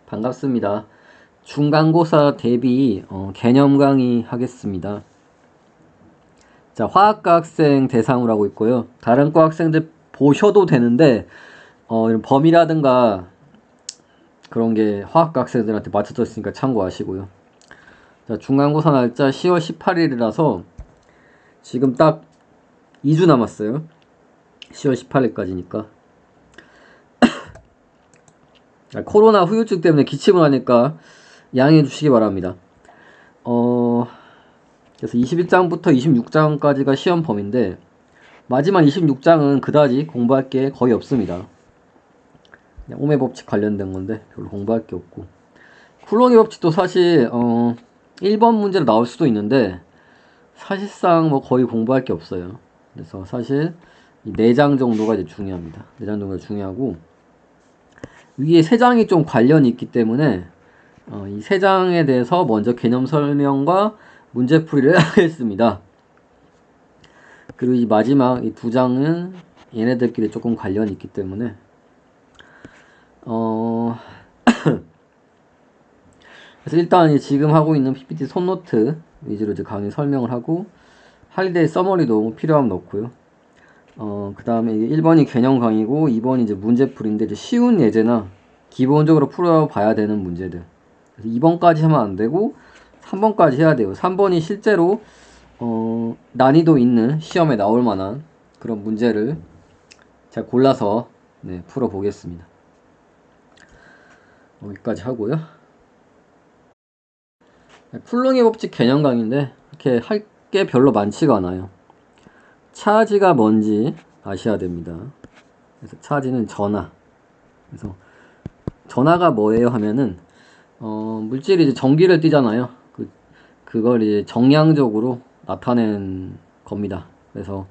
반갑습니다. 중간고사 대비 개념 강의 하겠습니다. 자, 화학과 학생 대상으로 하고 있고요. 다른 과 학생들 보셔도 되는데 이런 범위라든가 그런 게 화학과 학생들한테 맞춰져 있으니까 참고하시고요. 자, 중간고사 날짜 10월 18일이라서 지금 딱 2주 남았어요. 10월 18일까지니까. 코로나 후유증 때문에 기침을 하니까 양해해 주시기 바랍니다. 그래서 21장부터 26장까지가 시험 범위인데 마지막 26장은 그다지 공부할 게 거의 없습니다. 그냥 오매 법칙 관련된 건데 별로 공부할 게 없고, 쿨롱의 법칙도 사실 1번 문제로 나올 수도 있는데 사실상 뭐 거의 공부할 게 없어요. 그래서 사실 이 4장 정도가 이제 중요합니다. 4장 정도가 중요하고, 위에 3장이 좀 관련이 있기 때문에 이 3장에 대해서 먼저 개념 설명과 문제풀이를 하겠습니다. 그리고 이 마지막 이 2장은 얘네들끼리 조금 관련이 있기 때문에 그래서 일단 지금 하고 있는 PPT 손노트 위주로 이제 강의 설명을 하고, 할리데이 서머리도 필요하면 넣고요. 그 다음에 1번이 개념 강의고 2번이 이제 문제풀이인데, 이제 쉬운 예제나 기본적으로 풀어봐야 되는 문제들. 그래서 2번까지 하면 안 되고 3번까지 해야 돼요. 3번이 실제로 난이도 있는 시험에 나올 만한 그런 문제를 제가 골라서 풀어보겠습니다. 여기까지 하고요. 쿨롱의 법칙 개념 강의인데 이렇게 할 게 별로 많지가 않아요. 차지가 뭔지 아셔야 됩니다. 그래서 차지는 전하. 그래서 전하가 뭐예요 하면은 물질이 이제 전기를 띠잖아요. 그걸 이제 정량적으로 나타낸 겁니다. 그래서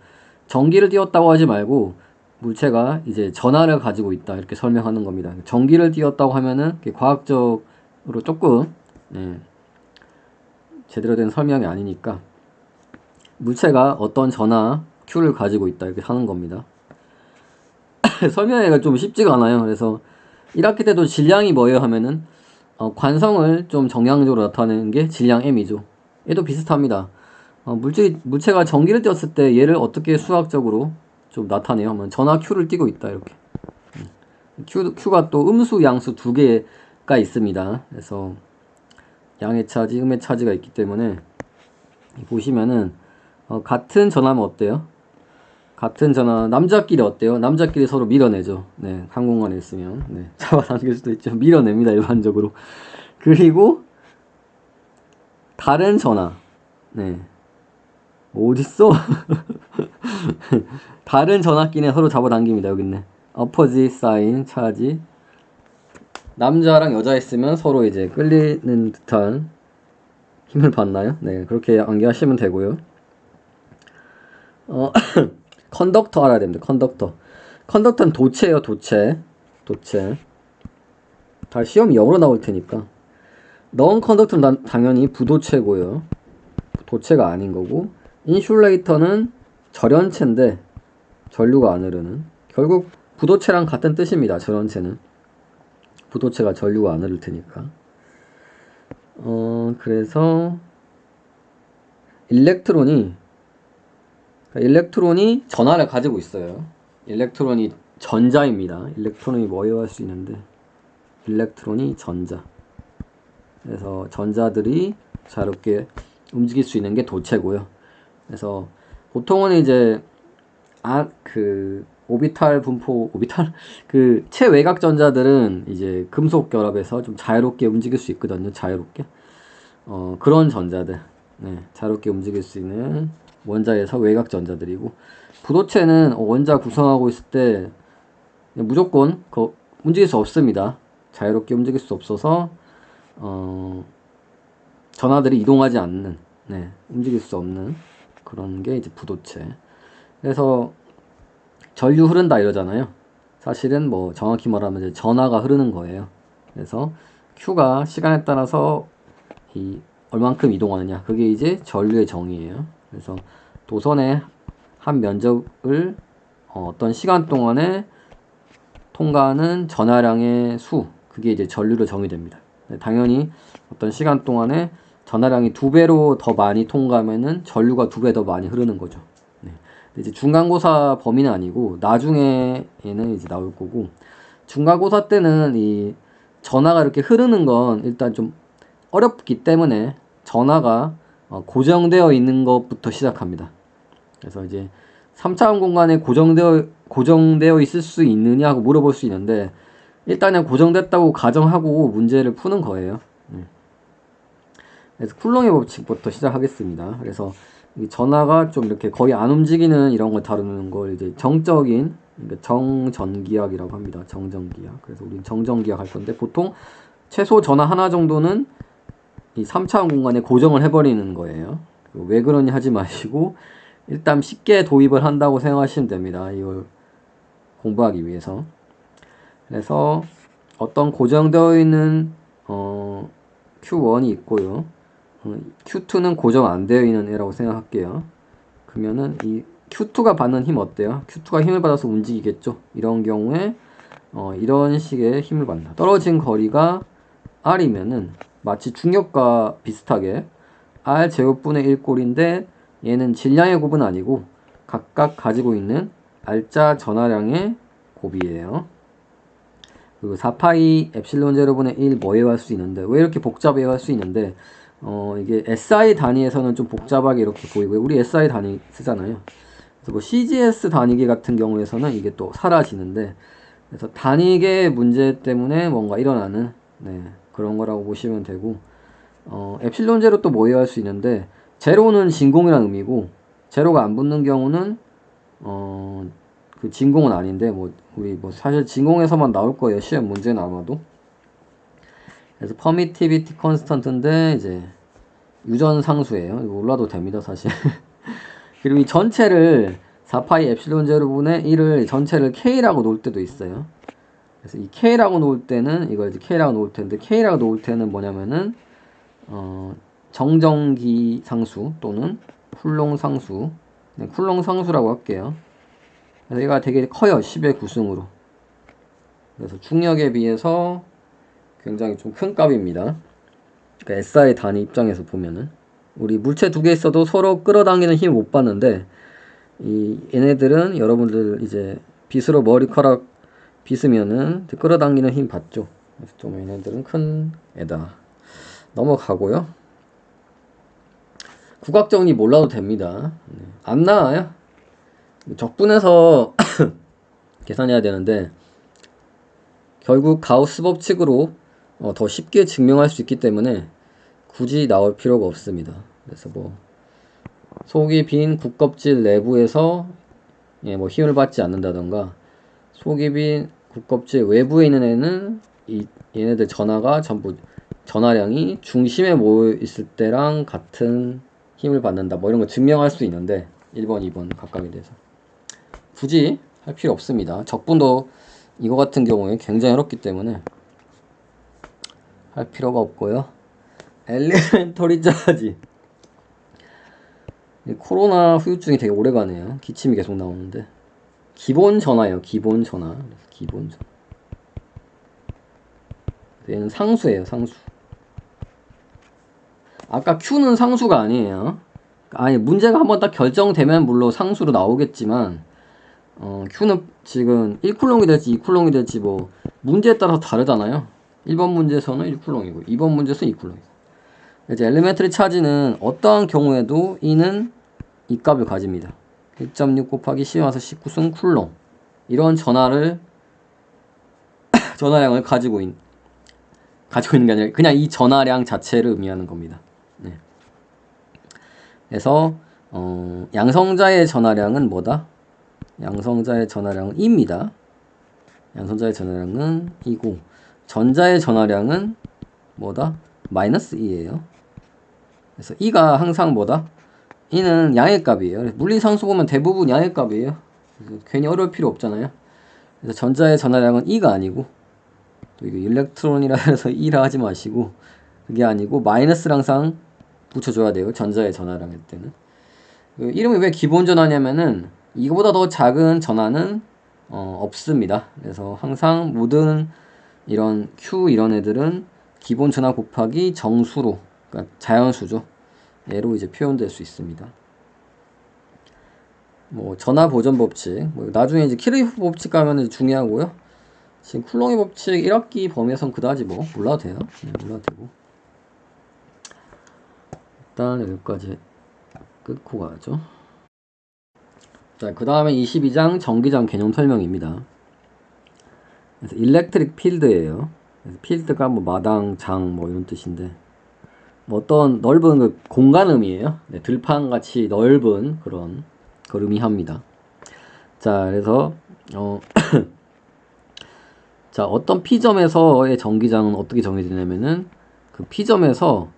전기를 띄었다고 하지 말고 물체가 이제 전하를 가지고 있다 이렇게 설명하는 겁니다. 전기를 띄었다고 하면은 과학적으로 조금 제대로 된 설명이 아니니까 물체가 어떤 전하 Q를 가지고 있다 이렇게 하는 겁니다. 설명하기가 좀 쉽지가 않아요. 그래서 1학기 때도 질량이 뭐예요 하면은 관성을 좀 정량적으로 나타내는 게 질량 M이죠. 얘도 비슷합니다. 물체가 전기를 띄었을 때 얘를 어떻게 수학적으로 좀 나타내요 하면 전하 Q를 띄고 있다 이렇게. Q가 또 음수 양수 두 개가 있습니다. 그래서 양의 차지, 음의 차지가 있기 때문에 보시면은 같은 전하면 어때요? 같은 전화, 남자끼리 어때요? 남자끼리 서로 밀어내죠. 네, 한 공간에 있으면. 네, 잡아당길 수도 있죠. 밀어냅니다, 일반적으로. 그리고, 다른 전화. 네. 어딨어? 다른 전화끼리 서로 잡아당깁니다, 여기 있네. opposite sign, 차지. 남자랑 여자 있으면 서로 이제 끌리는 듯한 힘을 받나요? 네, 그렇게 암기하시면 되고요. 컨덕터 알아야 됩니다. 컨덕터는 도체예요. 도체. 다 시험이 영어로 나올 테니까. 넌 컨덕터는 당연히 부도체고요. 도체가 아닌 거고, 인슐레이터는 절연체인데 전류가 안 흐르는, 결국 부도체랑 같은 뜻입니다. 절연체는 부도체가 전류가 안 흐를 테니까. 그래서 일렉트론이 전하를 가지고 있어요. 일렉트론이 전자입니다. 일렉트론이 뭐예요 할 수 있는데, 일렉트론이 전자. 그래서 전자들이 자유롭게 움직일 수 있는 게 도체고요. 그래서 보통은 이제 오비탈 분포, 최외곽 전자들은 이제 금속 결합해서 좀 자유롭게 움직일 수 있거든요. 자유롭게. 그런 전자들, 자유롭게 움직일 수 있는 원자에서 외곽 전자들이고, 부도체는 원자 구성하고 있을 때 무조건 움직일 수 없습니다. 자유롭게 움직일 수 없어서 전하들이 이동하지 않는, 움직일 수 없는 그런 게 이제 부도체. 그래서 전류 흐른다 이러잖아요. 사실은 뭐 정확히 말하면 이제 전하가 흐르는 거예요. 그래서 Q가 시간에 따라서 얼만큼 이동하느냐, 그게 이제 전류의 정의예요. 그래서 도선의 한 면적을 어떤 시간 동안에 통과하는 전하량의 수, 그게 이제 전류로 정의됩니다. 당연히 어떤 시간 동안에 전하량이 2배로 더 많이 통과하면은 전류가 2배 더 많이 흐르는 거죠. 네. 이제 중간고사 범위는 아니고 나중에는 이제 나올 거고, 중간고사 때는 이 전하가 이렇게 흐르는 건 일단 좀 어렵기 때문에 전하가 고정되어 있는 것부터 시작합니다. 그래서 이제 3차원 공간에 고정되어 있을 수 있느냐 하고 물어볼 수 있는데, 일단 그냥 고정됐다고 가정하고 문제를 푸는 거예요. 그래서 쿨롱의 법칙부터 시작하겠습니다. 그래서 이 전하가 좀 이렇게 거의 안 움직이는 이런 걸 다루는 걸 이제 정적인, 그러니까 정전기학이라고 합니다. 정전기학. 그래서 우린 정전기학 할 건데, 보통 최소 전하 하나 정도는 이 3차원 공간에 고정을 해버리는 거예요. 왜 그러니 하지 마시고 일단 쉽게 도입을 한다고 생각하시면 됩니다. 이걸 공부하기 위해서. 그래서 어떤 고정되어 있는 Q1이 있고요. Q2는 고정 안 되어 있는 애라고 생각할게요. 그러면은 이 Q2가 받는 힘 어때요? Q2가 힘을 받아서 움직이겠죠. 이런 경우에 이런 식의 힘을 받는다. 떨어진 거리가 R이면은 마치 중력과 비슷하게 R 제곱분의 1꼴인데, 얘는 질량의 곱은 아니고 각각 가지고 있는 R자 전하량의 곱이에요. 그리고 4파이 엡실론 제로분의 1 뭐예요 할 수 있는데, 왜 이렇게 복잡해요 할 수 있는데, 이게 SI 단위에서는 좀 복잡하게 이렇게 보이고요. 우리 SI 단위 쓰잖아요. 그래서 뭐 CGS 단위계 같은 경우에서는 이게 또 사라지는데, 그래서 단위계 문제 때문에 뭔가 일어나는 그런 거라고 보시면 되고, 엡실론 제로 또 뭐예요 할 수 있는데, 제로는 진공이란 의미고, 제로가 안 붙는 경우는 그 진공은 아닌데, 우리 사실 진공에서만 나올 거예요. 시험 문제는 아마도. 그래서 퍼미티비티 컨스턴트인데 이제 유전 상수예요. 이거 몰라도 됩니다, 사실. 그리고 이 전체를 4파이 엡실론 제로분의 1을 전체를 K라고 놓을 때도 있어요. 그래서 이 K라고 놓을 때는 이걸 이제 K라고 놓을 텐데, K라고 놓을 때는 뭐냐면은 정전기 상수 또는 쿨롱 상수, 쿨롱 상수라고 할게요. 그래서 얘가 되게 커요. 10의 9승으로. 그래서 중력에 비해서 굉장히 좀 큰 값입니다. 그러니까 SI 단위 입장에서 보면은 우리 물체 두 개 있어도 서로 끌어당기는 힘을 못 받는데, 이 얘네들은 여러분들 이제 빗으로 머리카락 빗으면은 끌어당기는 힘 받죠. 그래서 좀 얘네들은 큰 애다. 넘어가고요. 국학정리 몰라도 됩니다. 안 나와요. 적분해서 계산해야 되는데, 결국 가우스 법칙으로 더 쉽게 증명할 수 있기 때문에 굳이 나올 필요가 없습니다. 그래서 속이 빈 국껍질 내부에서 힘을 받지 않는다던가, 속이 빈 국껍질 외부에 있는 애는 얘네들 전하가 전부 전하량이 중심에 모여 있을 때랑 같은 힘을 받는다, 이런 거 증명할 수 있는데, 1번, 2번 각각에 대해서 굳이 할 필요 없습니다. 적분도 이거 같은 경우에 굉장히 어렵기 때문에 할 필요가 없고요. 엘리멘터리 짜지. 코로나 후유증이 되게 오래가네요. 기침이 계속 나오는데. 기본 전화예요. 기본 전화. 기본 전화. 얘는 상수예요. 상수. 아까 Q는 상수가 아니에요. 아니, 문제가 한번 딱 결정되면 물론 상수로 나오겠지만, Q는 지금 1쿨롱이 될지 2쿨롱이 될지 문제에 따라서 다르잖아요. 1번 문제에서는 1쿨롱이고 2번 문제에서는 2쿨롱이고. 이제 엘리멘터리 차지는 어떠한 경우에도 E는 이 값을 가집니다. 1.6 곱하기 10 와서 19승 쿨롱. 이런 전하량을 가지고 있는 게 아니라 그냥 이 전하량 자체를 의미하는 겁니다. 네. 그래서 양성자의 전하량은 뭐다? 양성자의 전하량은 2입니다. 양성자의 전하량은 2고, 전자의 전하량은 뭐다? 마이너스 2예요. 그래서 2가 항상 뭐다? 2는 양의 값이에요. 물리상수 보면 대부분 양의 값이에요. 괜히 어려울 필요 없잖아요. 그래서 전자의 전하량은 2가 아니고, 또 이거 일렉트론이라 해서 2라 하지 마시고, 그게 아니고 마이너스를 항상 붙여줘야 돼요. 전자의 전하량 할 때는. 이름이 왜 기본 전하냐면은 이거보다 더 작은 전하는 없습니다. 그래서 항상 모든 이런 Q 이런 애들은 기본 전화 곱하기 정수로, 그러니까 자연수죠. 얘로 이제 표현될 수 있습니다. 뭐 전화 보전 법칙, 뭐 나중에 이제 키르이프 법칙 가면 중요하고요. 지금 쿨롱의 법칙 1학기 범위에선 그다지 뭐 몰라도 돼요. 네, 몰라도 되고. 일단 여기까지 끊고 가죠. 자, 그 다음에 22장 전기장 개념 설명입니다. 그래서 일렉트릭 필드예요. 그래서 필드가 뭐 마당, 장 뭐 이런 뜻인데, 뭐 어떤 넓은 그 공간음이에요. 네, 들판같이 넓은 그런 걸 의미합니다. 자, 그래서 자, 어떤 P점에서의 전기장은 어떻게 정해지냐면은 그 P점에서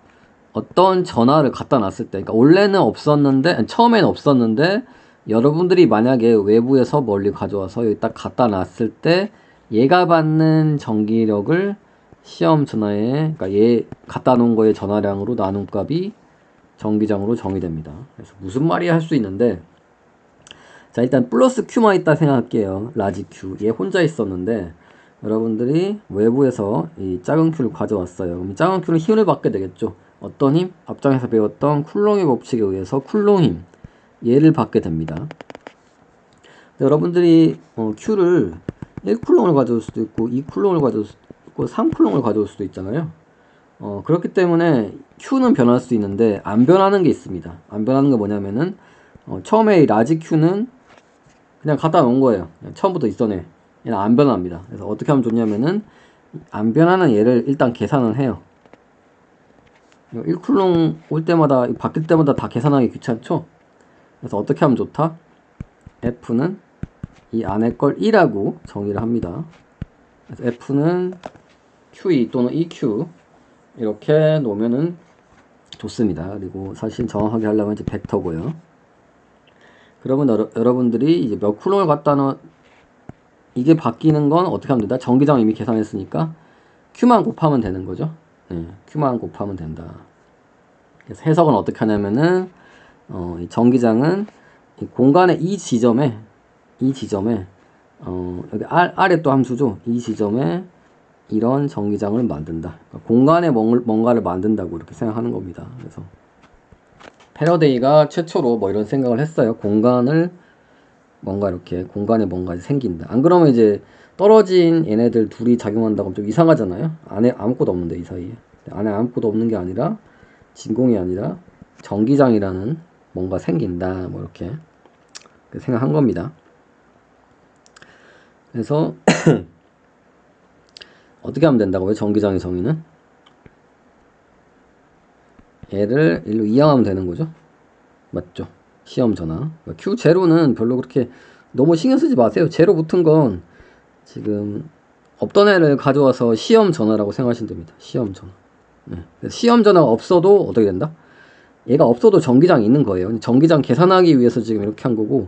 어떤 전화를 갖다 놨을 때, 그러니까 원래는 없었는데, 아니, 처음에는 없었는데 여러분들이 만약에 외부에서 멀리 가져와서 여기 딱 갖다 놨을 때 얘가 받는 전기력을 시험 전화에, 그러니까 얘 갖다 놓은 거의 전화량으로 나눈 값이 전기장으로 정의됩니다. 그래서 무슨 말이야 할 수 있는데, 자, 일단 플러스 Q만 있다 생각할게요. 라지 Q. 얘 혼자 있었는데 여러분들이 외부에서 이 작은 Q를 가져왔어요. 그럼 이 작은 Q는 힘을 받게 되겠죠. 어떤 힘? 앞장에서 배웠던 쿨롱의 법칙에 의해서 쿨롱 힘, 얘를 받게 됩니다. 여러분들이 Q를 1쿨롱을 가져올 수도 있고 2쿨롱을 가져올 수도 있고 3쿨롱을 가져올 수도 있잖아요. 그렇기 때문에 Q는 변할 수 있는데 안 변하는 게 있습니다. 안 변하는 게 뭐냐면은 처음에 이 라지 Q는 그냥 갖다 놓은 거예요. 그냥 처음부터 있던 애. 얘는 안 변합니다. 그래서 어떻게 하면 좋냐면은 안 변하는 얘를 일단 계산을 해요. 1쿨롱 올 때마다, 바뀔 때마다 다 계산하기 귀찮죠? 그래서 어떻게 하면 좋다? F는 이 안에 걸 1하고 정의를 합니다. 그래서 F는 QE 또는 EQ 이렇게 놓으면은 좋습니다. 그리고 사실 정확하게 하려면 이제 벡터고요. 그러면 여러분들이 이제 몇 쿨롱을 갖다 놓은, 이게 바뀌는 건 어떻게 하면 된다? 전기장 이미 계산했으니까 Q만 곱하면 되는 거죠. 네, Q만 곱하면 된다. 그래서 해석은 어떻게 하냐면은 이 전기장은 이 공간의 이 지점에 여기 R에 또 함수죠. 이 지점에 이런 전기장을 만든다. 그러니까 공간에 뭔가를 만든다고 이렇게 생각하는 겁니다. 그래서 패러데이가 최초로 뭐 이런 생각을 했어요. 공간을 뭔가 이렇게 공간에 뭔가 생긴다. 안 그러면 이제 떨어진 얘네들 둘이 작용한다고 좀 이상하잖아요. 안에 아무것도 없는데 이 사이에. 안에 아무것도 없는 게 아니라 진공이 아니라 전기장이라는 뭔가 생긴다. 뭐 이렇게 생각한 겁니다. 그래서 어떻게 하면 된다고요? 전기장의 정의는 얘를 일로 이항하면 되는 거죠. 맞죠? 시험 전화. Q0는 별로 그렇게 너무 신경 쓰지 마세요. 제로 붙은 건 지금 없던 애를 가져와서 시험 전화라고 생각하시면 됩니다. 시험 전화. 네. 시험 전화가 없어도 어떻게 된다? 얘가 없어도 전기장이 있는 거예요. 전기장 계산하기 위해서 지금 이렇게 한 거고,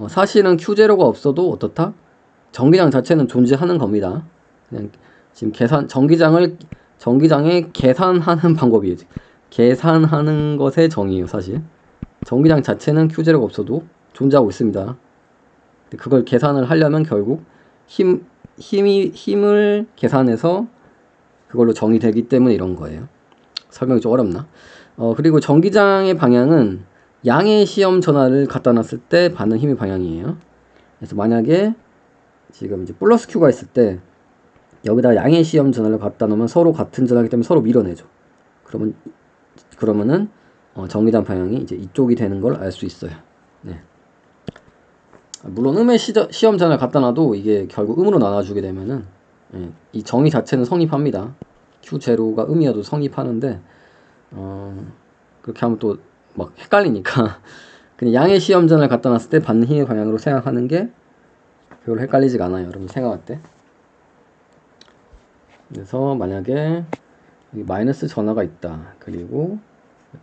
사실은 Q0가 없어도 어떻다? 전기장 자체는 존재하는 겁니다. 그냥 지금 전기장에 계산하는 방법이에요. 계산하는 것의 정의예요, 사실. 전기장 자체는 Q0가 없어도 존재하고 있습니다. 그걸 계산을 하려면 결국 힘을 계산해서 그걸로 정의되기 때문에 이런 거예요. 설명이 좀 어렵나? 그리고 전기장의 방향은 양의 시험 전화를 갖다 놨을 때 받는 힘의 방향이에요. 그래서 만약에 지금 이제 플러스 Q가 있을 때 여기다 양의 시험 전화를 갖다 놓으면 서로 같은 전화이기 때문에 서로 밀어내죠. 그러면은 전기장 방향이 이제 이쪽이 되는 걸 알 수 있어요. 네. 물론 음의 시험 전화를 갖다 놔도 이게 결국 음으로 나눠주게 되면은 이 정의 자체는 성립합니다. Q0가 음이어도 성립하는데 그렇게 하면 또 막 헷갈리니까 그냥 양의 시험 전화를 갖다 놨을 때 받는 힘의 방향으로 생각하는 게 별로 헷갈리지가 않아요. 여러분 생각할 때. 그래서 만약에 여기 마이너스 전화가 있다. 그리고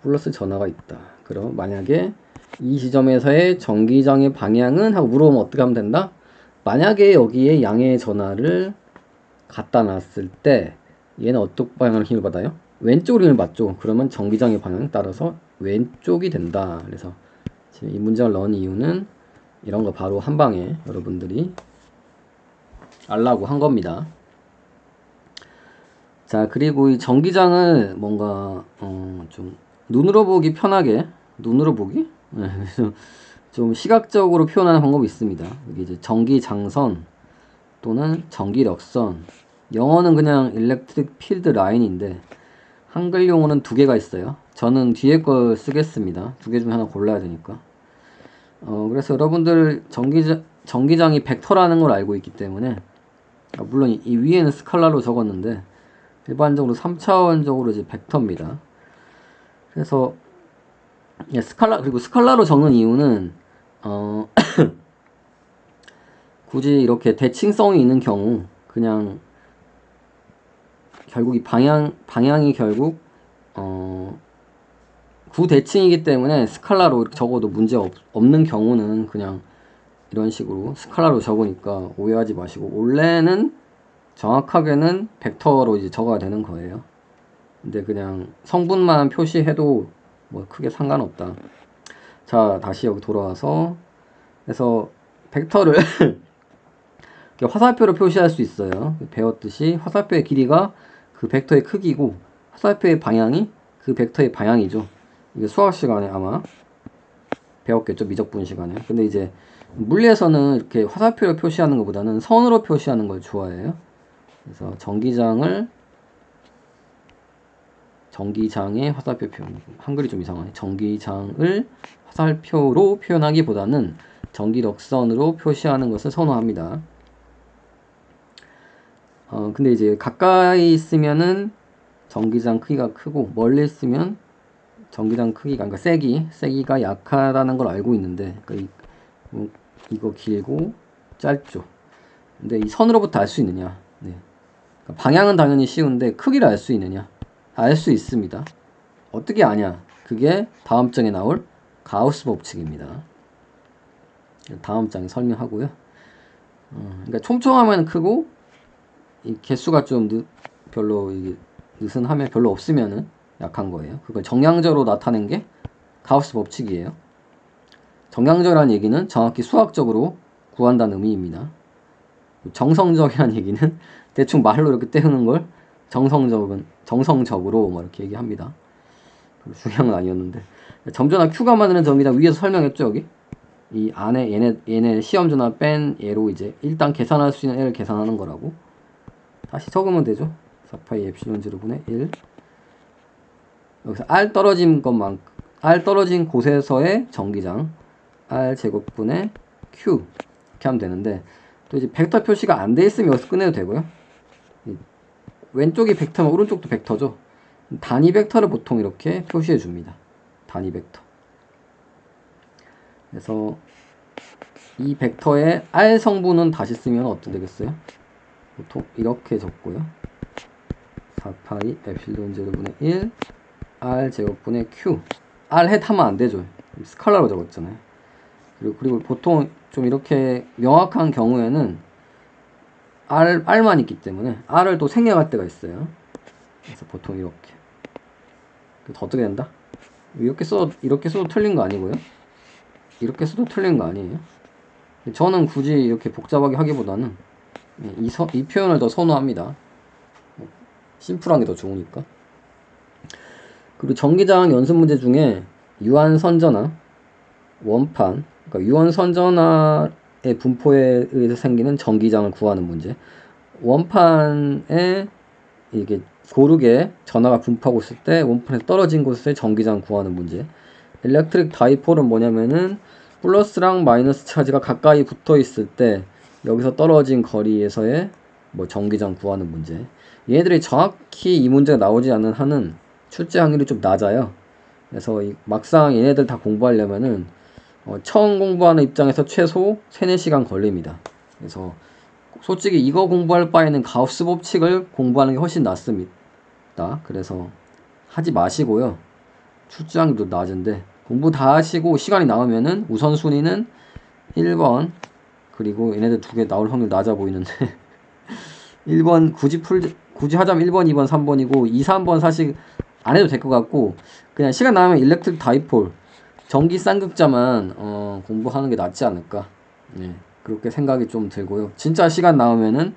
플러스 전화가 있다. 그럼 만약에 이 지점에서의 전기장의 방향은? 하고 물어보면 어떻게 하면 된다? 만약에 여기에 양의 전화를 갖다 놨을 때 얘는 어떤 방향으로 힘을 받아요? 왼쪽으로 힘을 받죠. 그러면 전기장의 방향에 따라서 왼쪽이 된다. 그래서 지금 이 문장을 넣은 이유는 이런 거 바로 한 방에 여러분들이 알라고 한 겁니다. 자, 그리고 이 전기장을 뭔가 좀 눈으로 보기 편하게 눈으로 보기? 네, 그래서 좀 시각적으로 표현하는 방법이 있습니다. 여기 이제 전기장선 또는 전기력선. 영어는 그냥 일렉트릭 필드 라인인데 한글 용어는 두 개가 있어요. 저는 뒤에 걸 쓰겠습니다. 두 개 중에 하나 골라야 되니까. 그래서 여러분들 전기장이 벡터라는 걸 알고 있기 때문에 물론 이 위에는 스칼라로 적었는데 일반적으로 3차원적으로 이제 벡터입니다. 그래서 그리고 스칼라로 적는 이유는 굳이 이렇게 대칭성이 있는 경우 그냥 결국 이 방향이 결국 구대칭이기 때문에 스칼라로 적어도 문제 없는 경우는 그냥 이런 식으로 스칼라로 적으니까 오해하지 마시고, 원래는 정확하게는 벡터로 이제 적어야 되는 거예요. 근데 그냥 성분만 표시해도 뭐 크게 상관없다. 자, 다시 여기 돌아와서, 그래서 벡터를 화살표로 표시할 수 있어요. 배웠듯이 화살표의 길이가 그 벡터의 크기고 화살표의 방향이 그 벡터의 방향이죠. 이게 수학 시간에 아마 배웠겠죠, 미적분 시간에. 근데 이제 물리에서는 이렇게 화살표로 표시하는 것보다는 선으로 표시하는 걸 좋아해요. 그래서 전기장의 화살표 표현. 한글이 좀 이상하네. 전기장을 화살표로 표현하기보다는 전기력선으로 표시하는 것을 선호합니다. 근데 이제 가까이 있으면은 전기장 크기가 크고 멀리 있으면 전기장 크기가, 그러니까 세기가 약하다는 걸 알고 있는데, 그러니까 이거 길고 짧죠. 근데 이 선으로부터 알 수 있느냐? 네. 그러니까 방향은 당연히 쉬운데 크기를 알 수 있느냐? 알 수 있습니다. 어떻게 아냐? 그게 다음 장에 나올 가우스 법칙입니다. 다음 장에 설명하고요. 그러니까 촘촘하면 크고 이 개수가 좀 별로 이게 느슨하면 별로 없으면은 약한 거예요. 그걸 정량적으로 나타낸 게 가우스 법칙이에요. 정량적이라는 얘기는 정확히 수학적으로 구한다는 의미입니다. 정성적이라는 얘기는 대충 말로 이렇게 때우는 걸 정성적으로 뭐 이렇게 얘기합니다. 별로 중요한 건 아니었는데, 점전화 Q가 만드는 전기장 위에서 설명했죠. 여기 이 안에 얘네 시험 전화 뺀 얘로 이제 일단 계산할 수 있는 애를 계산하는 거라고 다시 적으면 되죠. 4파이 엡실론 제로분의 1. 여기서 R 떨어진 곳에서의 전기장 R 제곱분의 Q 이렇게 하면 되는데, 또 이제 벡터 표시가 안 돼 있으면 여기서 끝내도 되고요. 왼쪽이 벡터면 오른쪽도 벡터죠. 단위 벡터를 보통 이렇게 표시해 줍니다. 단위 벡터. 그래서 이 벡터의 R 성분은 다시 쓰면 어떻게 되겠어요? 보통 이렇게 적고요. 4파이 엡실론 제로분의 1 R 제곱분의 Q. R 헷 하면 안 되죠. 스칼라로 적었잖아요. 그리고 보통 좀 이렇게 명확한 경우에는 R만 있기 때문에 R을 또 생략할 때가 있어요. 그래서 보통 이렇게. 더 어떻게 된다? 이렇게 써도 틀린 거 아니고요. 이렇게 써도 틀린 거 아니에요. 저는 굳이 이렇게 복잡하게 하기보다는 이 표현을 더 선호합니다. 심플한 게 더 좋으니까. 그리고 전기장 연습 문제 중에 유한선전하, 원판, 그러니까 유한선전하의 분포에 의해서 생기는 전기장을 구하는 문제, 원판에 이게 고르게 전하가 분포하고 있을 때 원판에서 떨어진 곳에 전기장 구하는 문제. 일렉트릭 다이폴은 뭐냐면은 플러스랑 마이너스 차지가 가까이 붙어 있을 때 여기서 떨어진 거리에서의 뭐 전기장 구하는 문제. 얘네들이 정확히 이 문제가 나오지 않는 한은 출제 확률이 좀 낮아요. 그래서 막상 얘네들 다 공부하려면은 처음 공부하는 입장에서 최소 3-4시간 걸립니다. 그래서 솔직히 이거 공부할 바에는 가우스 법칙을 공부하는 게 훨씬 낫습니다. 그래서 하지 마시고요. 출제 확률도 낮은데 공부 다 하시고 시간이 남으면은 우선순위는 1번, 그리고 얘네들 두 개 나올 확률 낮아 보이는데 1번 굳이 하자면 1번, 2번, 3번이고 2, 3번 사실 안 해도 될 것 같고, 그냥 시간 남으면 일렉트릭 다이폴 전기 쌍극자만 공부하는 게 낫지 않을까, 네, 그렇게 생각이 좀 들고요. 진짜 시간 나오면은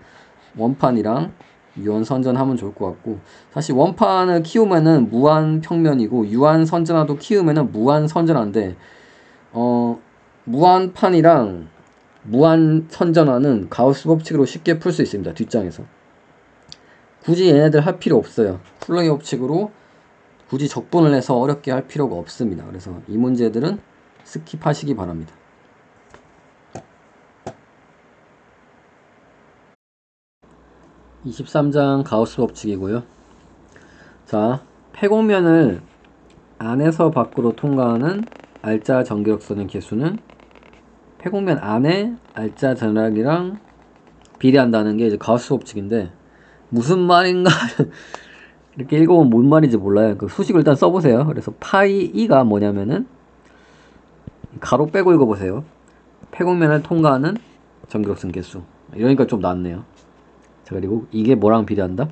원판이랑 유한선전하면 좋을 것 같고, 사실 원판을 키우면은 무한평면이고 유한선전화도 키우면은 무한선전화인데, 무한판이랑 무한선전화는 가우스 법칙으로 쉽게 풀 수 있습니다. 뒷장에서 굳이 얘네들 할 필요 없어요. 플렁이 법칙으로 굳이 적분을 해서 어렵게 할 필요가 없습니다. 그래서 이 문제들은 스킵하시기 바랍니다. (23장) 가우스 법칙이고요. 자, 폐곡면을 안에서 밖으로 통과하는 알짜 전기력선의 개수는 폐곡면 안에 알짜 전락이랑 비례한다는 게 이제 가우스 법칙인데, 무슨 말인가 이렇게 읽어보면 뭔 말인지 몰라요. 그 수식을 일단 써보세요. 그래서 파이 E가 뭐냐면은, 가로 빼고 읽어보세요. 폐곡면을 통과하는 전기력선 개수. 이러니까 좀 낫네요. 자, 그리고 이게 뭐랑 비례한다?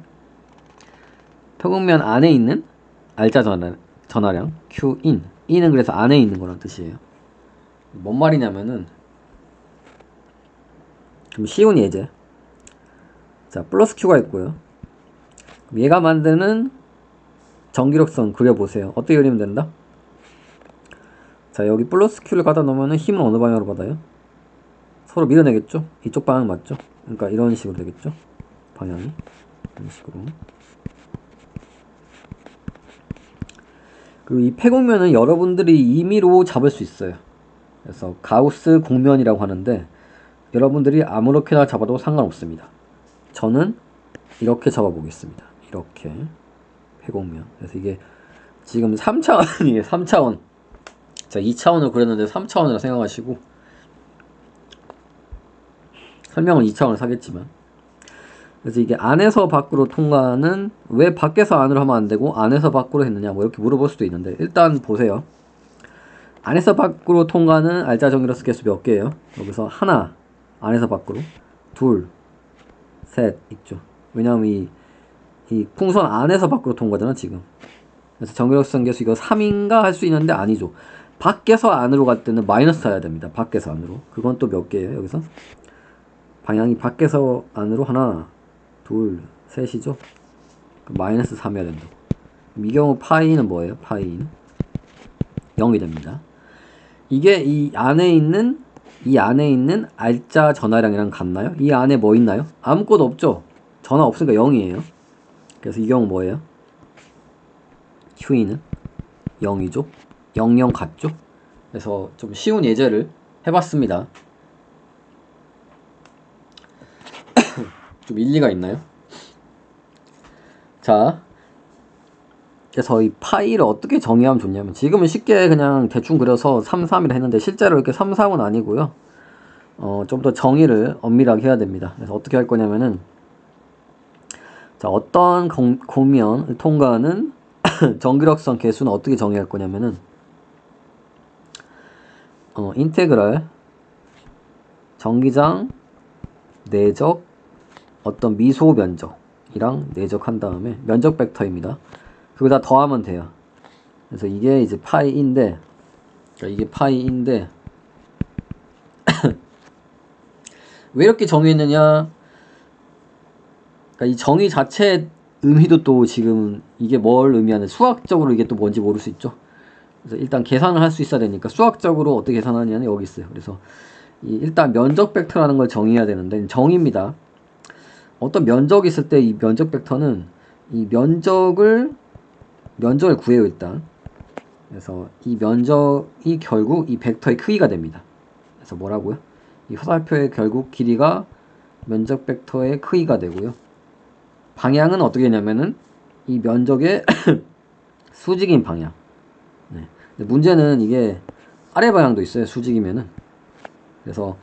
폐곡면 안에 있는 알짜 전하량 Qin. E는 그래서 안에 있는 거란 뜻이에요. 뭔 말이냐면은, 좀 쉬운 예제. 자, 플러스 Q가 있고요. 얘가 만드는 전기력선 그려보세요. 어떻게 그리면 된다? 자, 여기 플러스 Q를 갖다 놓으면 힘은 어느 방향으로 받아요? 서로 밀어내겠죠? 이쪽 방향 맞죠? 그러니까 이런 식으로 되겠죠? 방향이 이런 식으로. 그리고 이 폐곡면은 여러분들이 임의로 잡을 수 있어요. 그래서 가우스 곡면이라고 하는데, 여러분들이 아무렇게나 잡아도 상관없습니다. 저는 이렇게 잡아보겠습니다. 이렇게 폐곡면. 그래서 이게 지금 3차원이에요. 3차원. 자, 2차원으로 그렸는데 3차원이라 생각하시고, 설명은 2차원을 사겠지만, 그래서 이게 안에서 밖으로 통과하는, 왜 밖에서 안으로 하면 안 되고 안에서 밖으로 했느냐, 뭐 이렇게 물어볼 수도 있는데, 일단 보세요. 안에서 밖으로 통과하는 알짜 전기력선 개수 몇 개예요? 여기서 하나, 안에서 밖으로. 둘, 셋 있죠. 왜냐면 이 풍선 안에서 밖으로 통과잖아 지금. 그래서 전기력선 개수 이거 3인가 할 수 있는데 아니죠. 밖에서 안으로 갈 때는 마이너스 해야 됩니다. 밖에서 안으로. 그건 또 몇 개예요 여기서? 방향이 밖에서 안으로 하나, 둘, 셋이죠. 마이너스 3 해야 된다고. 이 경우 파이는 뭐예요? 파이는 0이 됩니다. 이게 이 안에 있는 알짜 전하량이랑 같나요? 이 안에 뭐 있나요? 아무것도 없죠. 전하 없으니까 0이에요. 그래서 이 경우 뭐예요? Q는 0이죠. 00 같죠? 그래서 좀 쉬운 예제를 해봤습니다. 좀 일리가 있나요? 자, 그래서 이 파이를 어떻게 정의하면 좋냐면, 지금은 쉽게 그냥 대충 그려서 3, 3이라 했는데 실제로 이렇게 3, 3은 아니고요. 좀 더 정의를 엄밀하게 해야 됩니다. 그래서 어떻게 할 거냐면은, 자, 어떤 곡면을 통과하는 전기력선 개수는 어떻게 정의할 거냐면은, 인테그랄 전기장 내적 어떤 미소 면적이랑 내적한 다음에 면적 벡터입니다. 그거 다 더하면 돼요. 그래서 이게 이제 파이인데, 왜 이렇게 정의했느냐? 그러니까 이 정의 자체의 의미도 또 지금 이게 뭘 의미하는, 수학적으로 이게 또 뭔지 모를 수 있죠. 그래서 일단 계산을 할 수 있어야 되니까 수학적으로 어떻게 계산하냐는 여기 있어요. 그래서 일단 면적 벡터라는 걸 정의해야 되는데, 정의입니다. 어떤 면적이 있을 때 이 면적 벡터는 이 면적을 구해요 일단. 그래서 이 면적이 결국 이 벡터의 크기가 됩니다. 그래서 뭐라고요? 이 화살표의 결국 길이가 면적 벡터의 크기가 되고요. 방향은 어떻게 되냐면은 이 면적의 수직인 방향. 네. 문제는 이게 아래 방향도 있어요. 수직이면은. 그래서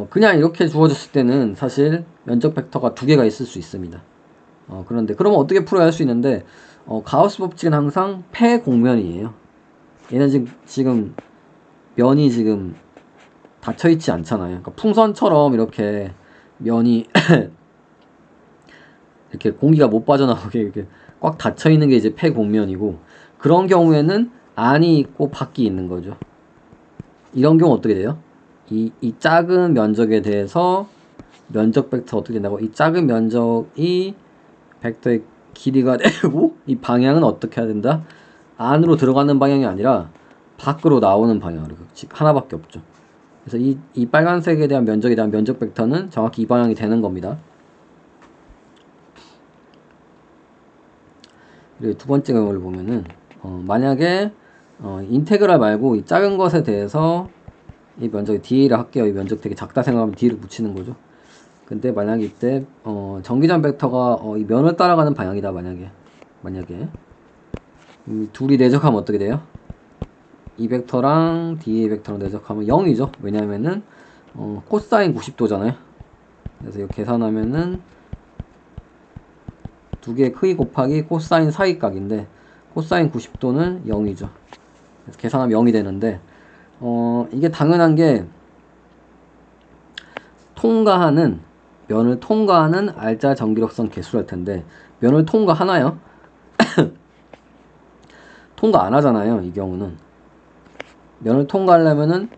그냥 이렇게 주어졌을 때는 사실 면적 벡터가 두 개가 있을 수 있습니다. 그런데 그러면 어떻게 풀어야 할 수 있는데, 가우스 법칙은 항상 폐곡면이에요. 얘는 지금 면이 지금 닫혀있지 않잖아요. 그러니까 풍선처럼 이렇게 면이 이렇게 공기가 못 빠져나오게 이렇게 꽉 닫혀있는 게 이제 폐곡면이고, 그런 경우에는 안이 있고 밖이 있는 거죠. 이런 경우 어떻게 돼요? 이 작은 면적에 대해서 면적 벡터 어떻게 된다고? 이 작은 면적이 벡터의 길이가 되고 이 방향은 어떻게 해야 된다? 안으로 들어가는 방향이 아니라 밖으로 나오는 방향으로 하나밖에 없죠. 그래서 이 빨간색에 대한 면적에 대한 면적 벡터는 정확히 이 방향이 되는 겁니다. 그리고 두 번째 경우를 보면은 만약에 인테그랄 말고 이 작은 것에 대해서 이 면적이 dA를 할게요. 이 면적 되게 작다 생각하면 d를 붙이는 거죠. 근데 만약에 이때 전기장 벡터가 이 면을 따라가는 방향이다. 만약에 둘이 내적하면 어떻게 돼요? 이 벡터랑 dA 벡터랑 내적하면 0이죠. 왜냐면은 코사인 90도잖아요. 그래서 이거 계산하면은 두 개의 크기 곱하기 코사인 사이각인데 코사인 90도는 0이죠. 그래서 계산하면 0이 되는데 이게 당연한 게 면을 통과하는 알짜 전기력선 개수랄 텐데 면을 통과하나요? 통과 안 하잖아요. 이 경우는 면을 통과하려면은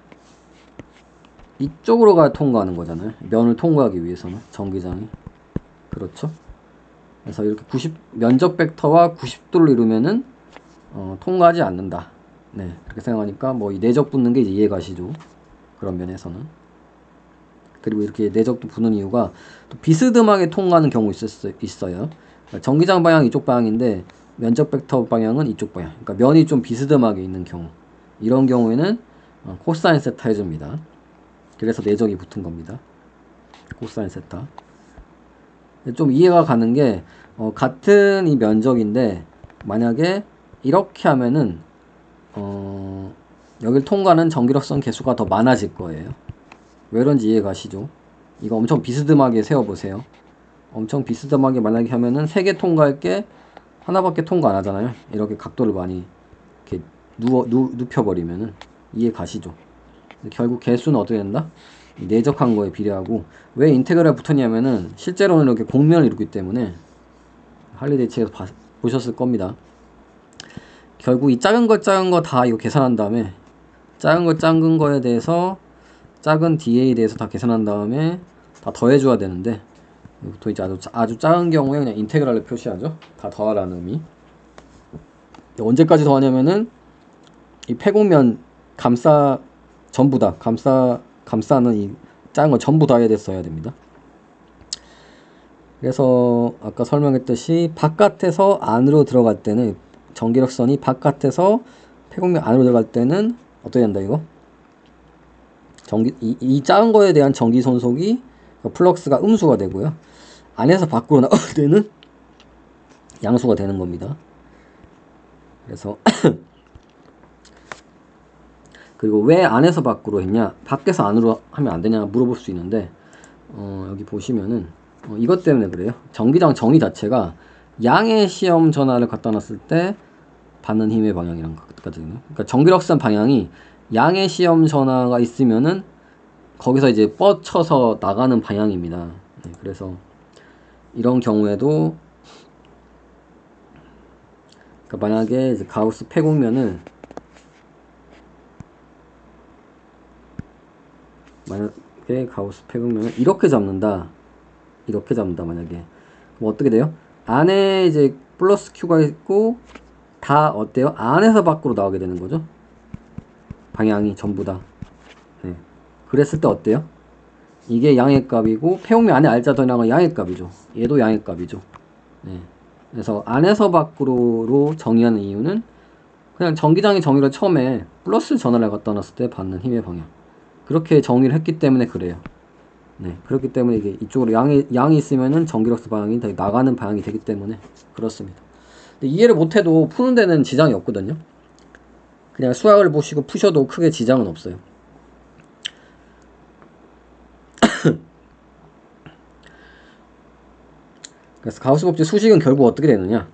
이쪽으로 가야 통과하는 거잖아요. 면을 통과하기 위해서는 전기장이 그렇죠. 그래서 이렇게 면적 벡터와 90도를 이루면은 통과하지 않는다. 네, 그렇게 생각하니까 뭐 이 내적 붙는 게 이제 이해가 가시죠. 그런 면에서는. 그리고 이렇게 내적도 붙는 이유가 또 비스듬하게 통과하는 경우 있어요. 그러니까 전기장 방향 이쪽 방향인데 면적 벡터 방향은 이쪽 방향. 그러니까 면이 좀 비스듬하게 있는 경우. 이런 경우에는 코사인 세타 해줍니다. 그래서 내적이 붙은 겁니다. 코사인 세타. 좀 이해가 가는 게 같은 이 면적인데 만약에 이렇게 하면은 여길 통과하는 전기력선 개수가 더 많아질 거예요. 왜 그런지 이해가 가시죠? 이거 엄청 비스듬하게 세워보세요. 엄청 비스듬하게 만약에 하면은 3개 통과할 게 하나밖에 통과 안 하잖아요. 이렇게 각도를 많이 이렇게 눕혀버리면은 이해 가시죠? 결국 개수는 어떻게 된다? 내적한 거에 비례하고 왜 인테그랄 붙었냐면은 실제로는 이렇게 곡면을 이루기 때문에 할리데이츠에서 보셨을 겁니다. 결국 이 작은 거 다 이거 계산한 다음에 작은 거에 대해서 작은 DA에 대해서 다 계산한 다음에 다 더해줘야 되는데 또 이제 아주 작은 경우에 그냥 인테그랄을 표시하죠. 다 더하라는 의미. 언제까지 더하냐면은 이 폐곡면 전부 다 감싸는 이 작은 거 전부 다 해야 써야 됩니다. 그래서 아까 설명했듯이 바깥에서 안으로 들어갈 때는 전기력선이 바깥에서 폐곡면 안으로 들어갈 때는 어떻게 된다 이거? 이 작은 거에 대한 전기 손속이 플럭스가 음수가 되고요. 안에서 밖으로 나올 때는 양수가 되는 겁니다. 그래서 그리고 왜 안에서 밖으로 했냐? 밖에서 안으로 하면 안 되냐 물어볼 수 있는데 여기 보시면은 이것 때문에 그래요. 전기장 정의 자체가 양의 시험 전하를 갖다 놨을 때 받는 힘의 방향이랑 같거든요. 그러니까 전기력선 방향이 양의 시험 전하가 있으면은 거기서 이제 뻗쳐서 나가는 방향입니다. 네, 그래서 이런 경우에도 그러니까 만약에 이제 가우스 폐곡면을 만약에 가우스 폐곡면을 이렇게 잡는다 만약에 그럼 어떻게 돼요? 안에 이제 플러스 Q가 있고 다 어때요? 안에서 밖으로 나오게 되는 거죠. 방향이 전부 다. 네. 그랬을 때 어때요? 이게 양의 값이고 폐곡면 안에 알짜 더나가 양의 값이죠. 얘도 양의 값이죠. 네. 그래서 안에서 밖으로 정의하는 이유는 그냥 전기장의 정의를 처음에 플러스 전하를 갖다 놨을 때 받는 힘의 방향 그렇게 정의를 했기 때문에 그래요. 네, 그렇기 때문에 이게 이쪽으로 양이 있으면은 전기력스 방향이 나가는 방향이 되기 때문에 그렇습니다. 근데 이해를 못해도 푸는 데는 지장이 없거든요. 그냥 수학을 보시고 푸셔도 크게 지장은 없어요. 그래서 가우스 법칙 수식은 결국 어떻게 되느냐?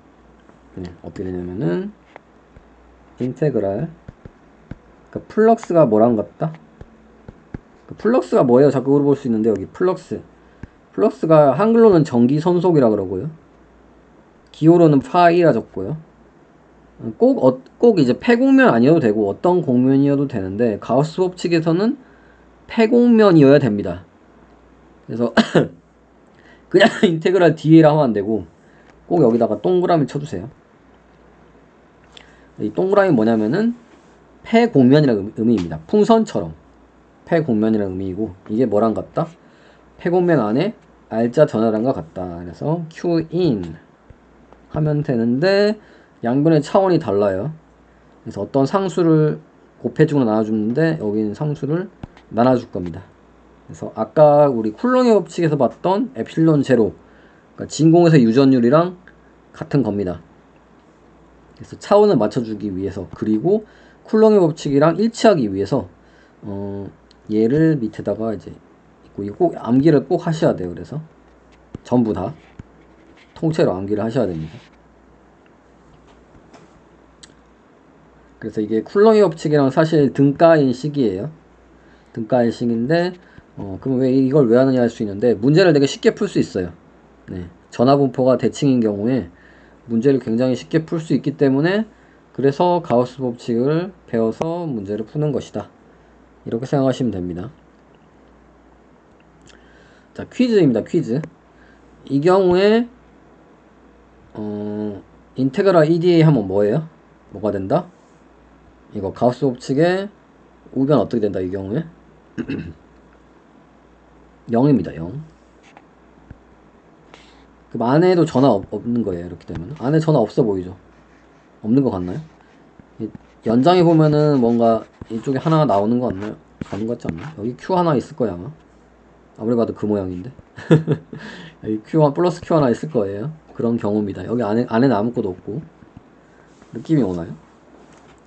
네, 어떻게 되냐면은 인테그랄 그러니까 플럭스가 뭐랑 같다? 플럭스가 뭐예요? 자꾸 물어볼 수 있는데 여기 플럭스가 한글로는 전기 선속이라 그러고요. 기호로는 파이라 적고요. 꼭 이제 폐곡면 아니어도 되고 어떤 곡면이어도 되는데 가우스 법칙에서는 폐곡면이어야 됩니다. 그래서 그냥 인테그랄 DA라 하면 안 되고 꼭 여기다가 동그라미 쳐주세요. 이 동그라미 뭐냐면은 폐곡면이라는 의미입니다. 풍선처럼 폐곡면이라는 의미이고, 이게 뭐랑 같다? 폐곡면 안에 알짜 전화량과 같다. 그래서 qin 하면 되는데 양변의 차원이 달라요. 그래서 어떤 상수를 곱해주거나 나눠주는데 여기는 상수를 나눠줄 겁니다. 그래서 아까 우리 쿨롱의 법칙에서 봤던 엡실론 제로, 그러니까 진공에서 유전율이랑 같은 겁니다. 그래서 차원을 맞춰주기 위해서, 그리고 쿨롱의 법칙이랑 일치하기 위해서 얘를 밑에다가 이제 있고, 이거 꼭 암기를 꼭 하셔야 돼요. 그래서 전부 다 통째로 암기를 하셔야 됩니다. 그래서 이게 쿨롱의 법칙이랑 사실 등가인식이에요. 등가인식인데 그럼 왜 이걸 왜 하느냐 할 수 있는데, 문제를 되게 쉽게 풀 수 있어요. 네. 전화분포가 대칭인 경우에 문제를 굉장히 쉽게 풀 수 있기 때문에, 그래서 가우스 법칙을 배워서 문제를 푸는 것이다, 이렇게 생각하시면 됩니다. 자, 퀴즈입니다. 퀴즈. 이 경우에 인테그랄 EDA 하면 뭐예요? 뭐가 된다? 이거 가우스 법칙의 우변 어떻게 된다? 이 경우에 0입니다. 0. 그럼 안에도 전화 없는 거예요. 이렇게 되면 안에 전화 없어 보이죠? 없는 것 같나요? 연장해 보면은 뭔가 이쪽에 하나가 나오는 거 같나요? 가는 것 같지 않나요? 여기 Q 하나 있을 거야 아마. 아무리 봐도 그 모양인데. 여기 플러스 Q 하나 있을 거예요. 그런 경우입니다. 여기 안에는 아무것도 없고. 느낌이 오나요?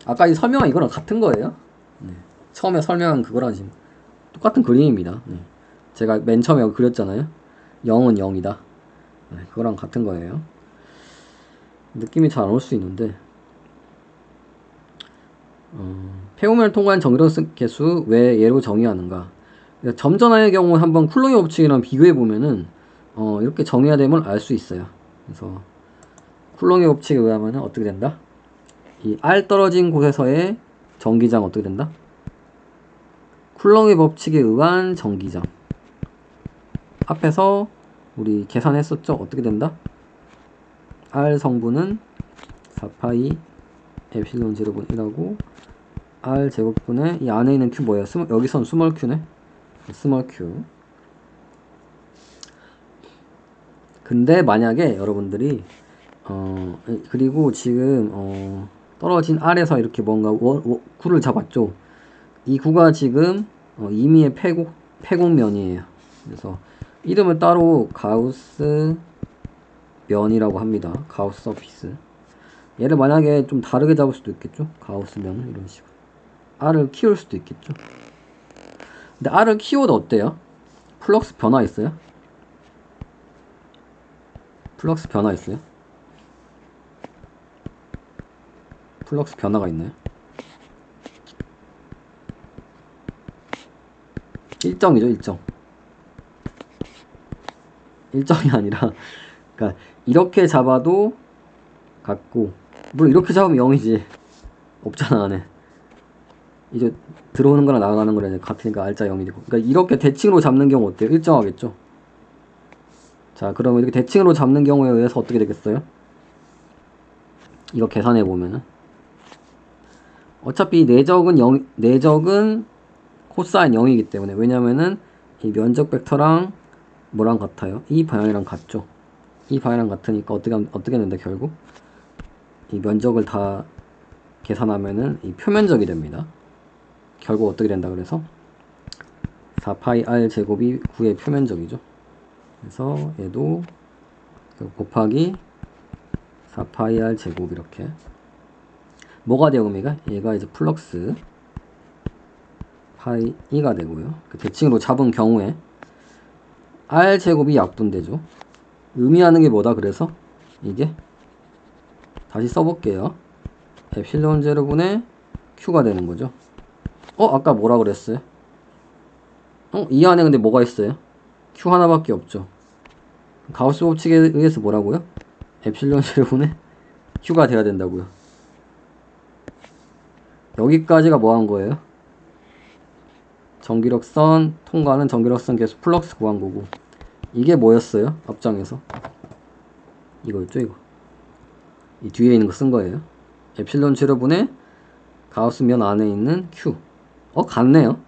아까 이 설명한 이거랑 같은 거예요. 네. 처음에 설명한 그거랑 지금 똑같은 그림입니다. 네. 제가 맨 처음에 여기 그렸잖아요. 0은 0이다. 네, 그거랑 같은 거예요. 느낌이 잘 안 올 수 있는데, 폐우면을 통과한 정기로스 개수 왜 얘로 정의하는가? 그러니까 점전화의 경우 한번 쿨롱의 법칙이랑 비교해 보면은 이렇게 정의가 되면 알 수 있어요. 그래서 쿨롱의 법칙에 의하면 어떻게 된다? 이 R 떨어진 곳에서의 전기장 어떻게 된다? 쿨롱의 법칙에 의한 전기장. 앞에서 우리 계산했었죠? 어떻게 된다? R 성분은 4파이 에필론 제로분 1하고 R 제곱분의 이 안에 있는 Q 뭐예요? 여기선 스몰 Q네? 스몰 Q. 근데 만약에 여러분들이 그리고 지금 떨어진 R에서 이렇게 뭔가 구를 잡았죠. 이 구가 지금 임의의 폐곡면이에요. 그래서 이름을 따로 가우스 면이라고 합니다. 가우스 서피스. 얘를 만약에 좀 다르게 잡을 수도 있겠죠. 가우스 면 이런 식으로 R을 키울 수도 있겠죠. 근데 R을 키워도 어때요? 플럭스 변화 있어요? 플럭스 변화 있어요? 플럭스 변화가 있나요? 일정이죠. 일정이 아니라, 그러니까 이렇게 잡아도 같고, 물론 이렇게 잡으면 0이지. 없잖아 안에. 이제 들어오는 거랑 나가는 거랑 같으니까 알짜 0이 되고. 그러니까 이렇게 대칭으로 잡는 경우 어때요? 일정하겠죠. 자, 그러면 이렇게 대칭으로 잡는 경우에 의해서 어떻게 되겠어요? 이거 계산해 보면은 어차피 내적은 코사인 0이기 때문에, 왜냐면은 이 면적 벡터랑 뭐랑 같아요? 이 방향이랑 같죠. 이 방향이랑 같으니까 어떻게 된다? 결국 이 면적을 다 계산하면은 이 표면적이 됩니다. 결국 어떻게 된다? 그래서 4파이 r 제곱이 9의 표면적이죠. 그래서 얘도 곱하기 4파이 r 제곱, 이렇게 뭐가 돼요? 얘가 이제 플럭스 파이 2가 되고요. 그 대칭으로 잡은 경우에 r 제곱이 약분되죠. 의미하는 게 뭐다? 그래서 이게 다시 써볼게요. 엡실론 제로분의 q가 되는 거죠. 아까 뭐라 그랬어요? 이 안에 근데 뭐가 있어요? q 하나밖에 없죠. 가우스 법칙에 의해서 뭐라고요? 엡실론 제로분의 q가 돼야 된다고요. 여기까지가 뭐 한 거예요? 전기력선 통과하는 전기력선 계수 플럭스 구한 거고, 이게 뭐였어요? 앞장에서 이거였죠, 이거. 이 뒤에 있는 거 쓴 거예요. 에필론 제로분의 가우스 면 안에 있는 q. 같네요.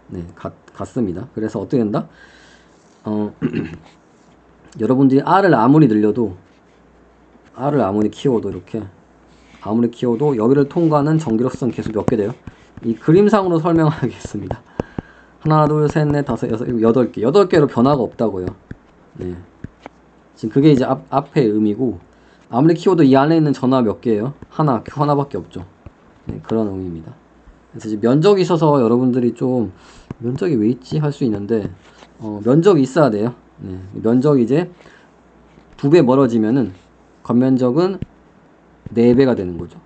네, 같습니다. 그래서 어떻게 된다? 여러분들이 r을 아무리 늘려도, r을 아무리 키워도 이렇게, 아무리 키워도 여기를 통과하는 정기력선 계수 몇 개 돼요? 이 그림상으로 설명하겠습니다. 하나, 둘, 셋, 넷, 다섯, 여섯, 일곱, 여덟 개. 8개로 변화가 없다고요. 네. 지금 그게 이제 앞의 의미고, 아무리 키워도 이 안에 있는 전화 몇 개예요? 하나, q 하나밖에 없죠. 네, 그런 의미입니다. 그래서 이제 면적이 있어서 여러분들이 좀, 면적이 왜 있지? 할 수 있는데, 면적이 있어야 돼요. 네. 면적이 이제 2배 멀어지면은, 겉면적은 4배가 되는 거죠.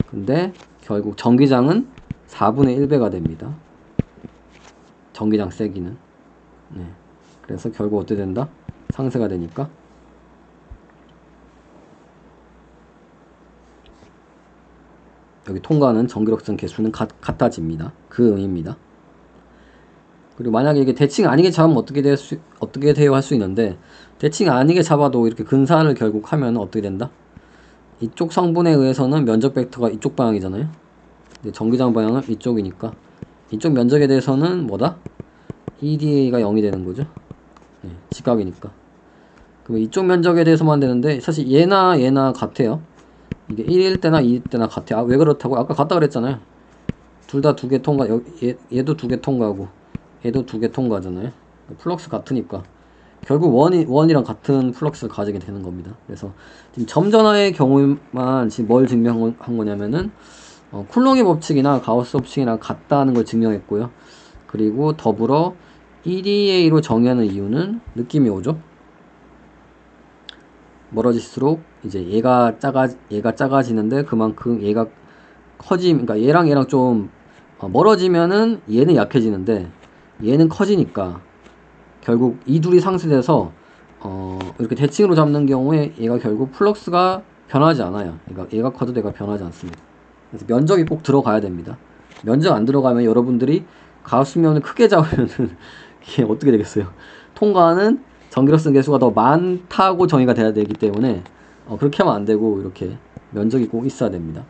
근데, 결국 전기장은 4분의 1배가 됩니다. 전기장 세기는. 네. 그래서 결국 어떻게 된다? 상쇄가 되니까 여기 통과하는 전기력선 개수는 같아집니다. 그 의미입니다. 그리고 만약에 이게 대칭 아니게 잡으면 어떻게 돼요 할 수 있는데, 대칭 아니게 잡아도 이렇게 근사를 결국 하면 어떻게 된다? 이쪽 성분에 의해서는 면적 벡터가 이쪽 방향이잖아요. 근데 전기장 방향은 이쪽이니까 이쪽 면적에 대해서는 뭐다? EDA가 0이 되는 거죠. 네, 직각이니까. 그럼 이쪽 면적에 대해서만 되는데, 사실 얘나 같아요. 이게 1일 때나 2일 때나 같아요. 왜 그렇다고? 아까 같다 그랬잖아요. 둘 다 2개 통과, 얘도 2개 통과하고 얘도 2개 통과하잖아요. 플럭스 같으니까 결국 원이랑 같은 플럭스를 가지게 되는 겁니다. 그래서 지금 점전화의 경우만 지금 뭘 증명한 거냐면은 쿨롱의 법칙이나 가우스 법칙이랑 같다는 걸 증명했고요. 그리고 더불어 EDA로 정의하는 이유는 느낌이 오죠. 멀어질수록 이제 얘가 작아지는데 그만큼 얘가 그러니까 얘랑 좀 멀어지면은 얘는 약해지는데 얘는 커지니까 결국 이 둘이 상쇄돼서 이렇게 대칭으로 잡는 경우에 얘가 결국 플럭스가 변하지 않아요. 그러니까 얘가 커도 얘가 변하지 않습니다. 그래서 면적이 꼭 들어가야 됩니다. 면적 안 들어가면 여러분들이 가우스면을 크게 잡으면은 이게 어떻게 되겠어요? 통과하는 전기력선 개수가 더 많다고 정의가 돼야 되기 때문에 그렇게 하면 안 되고 이렇게 면적이 꼭 있어야 됩니다.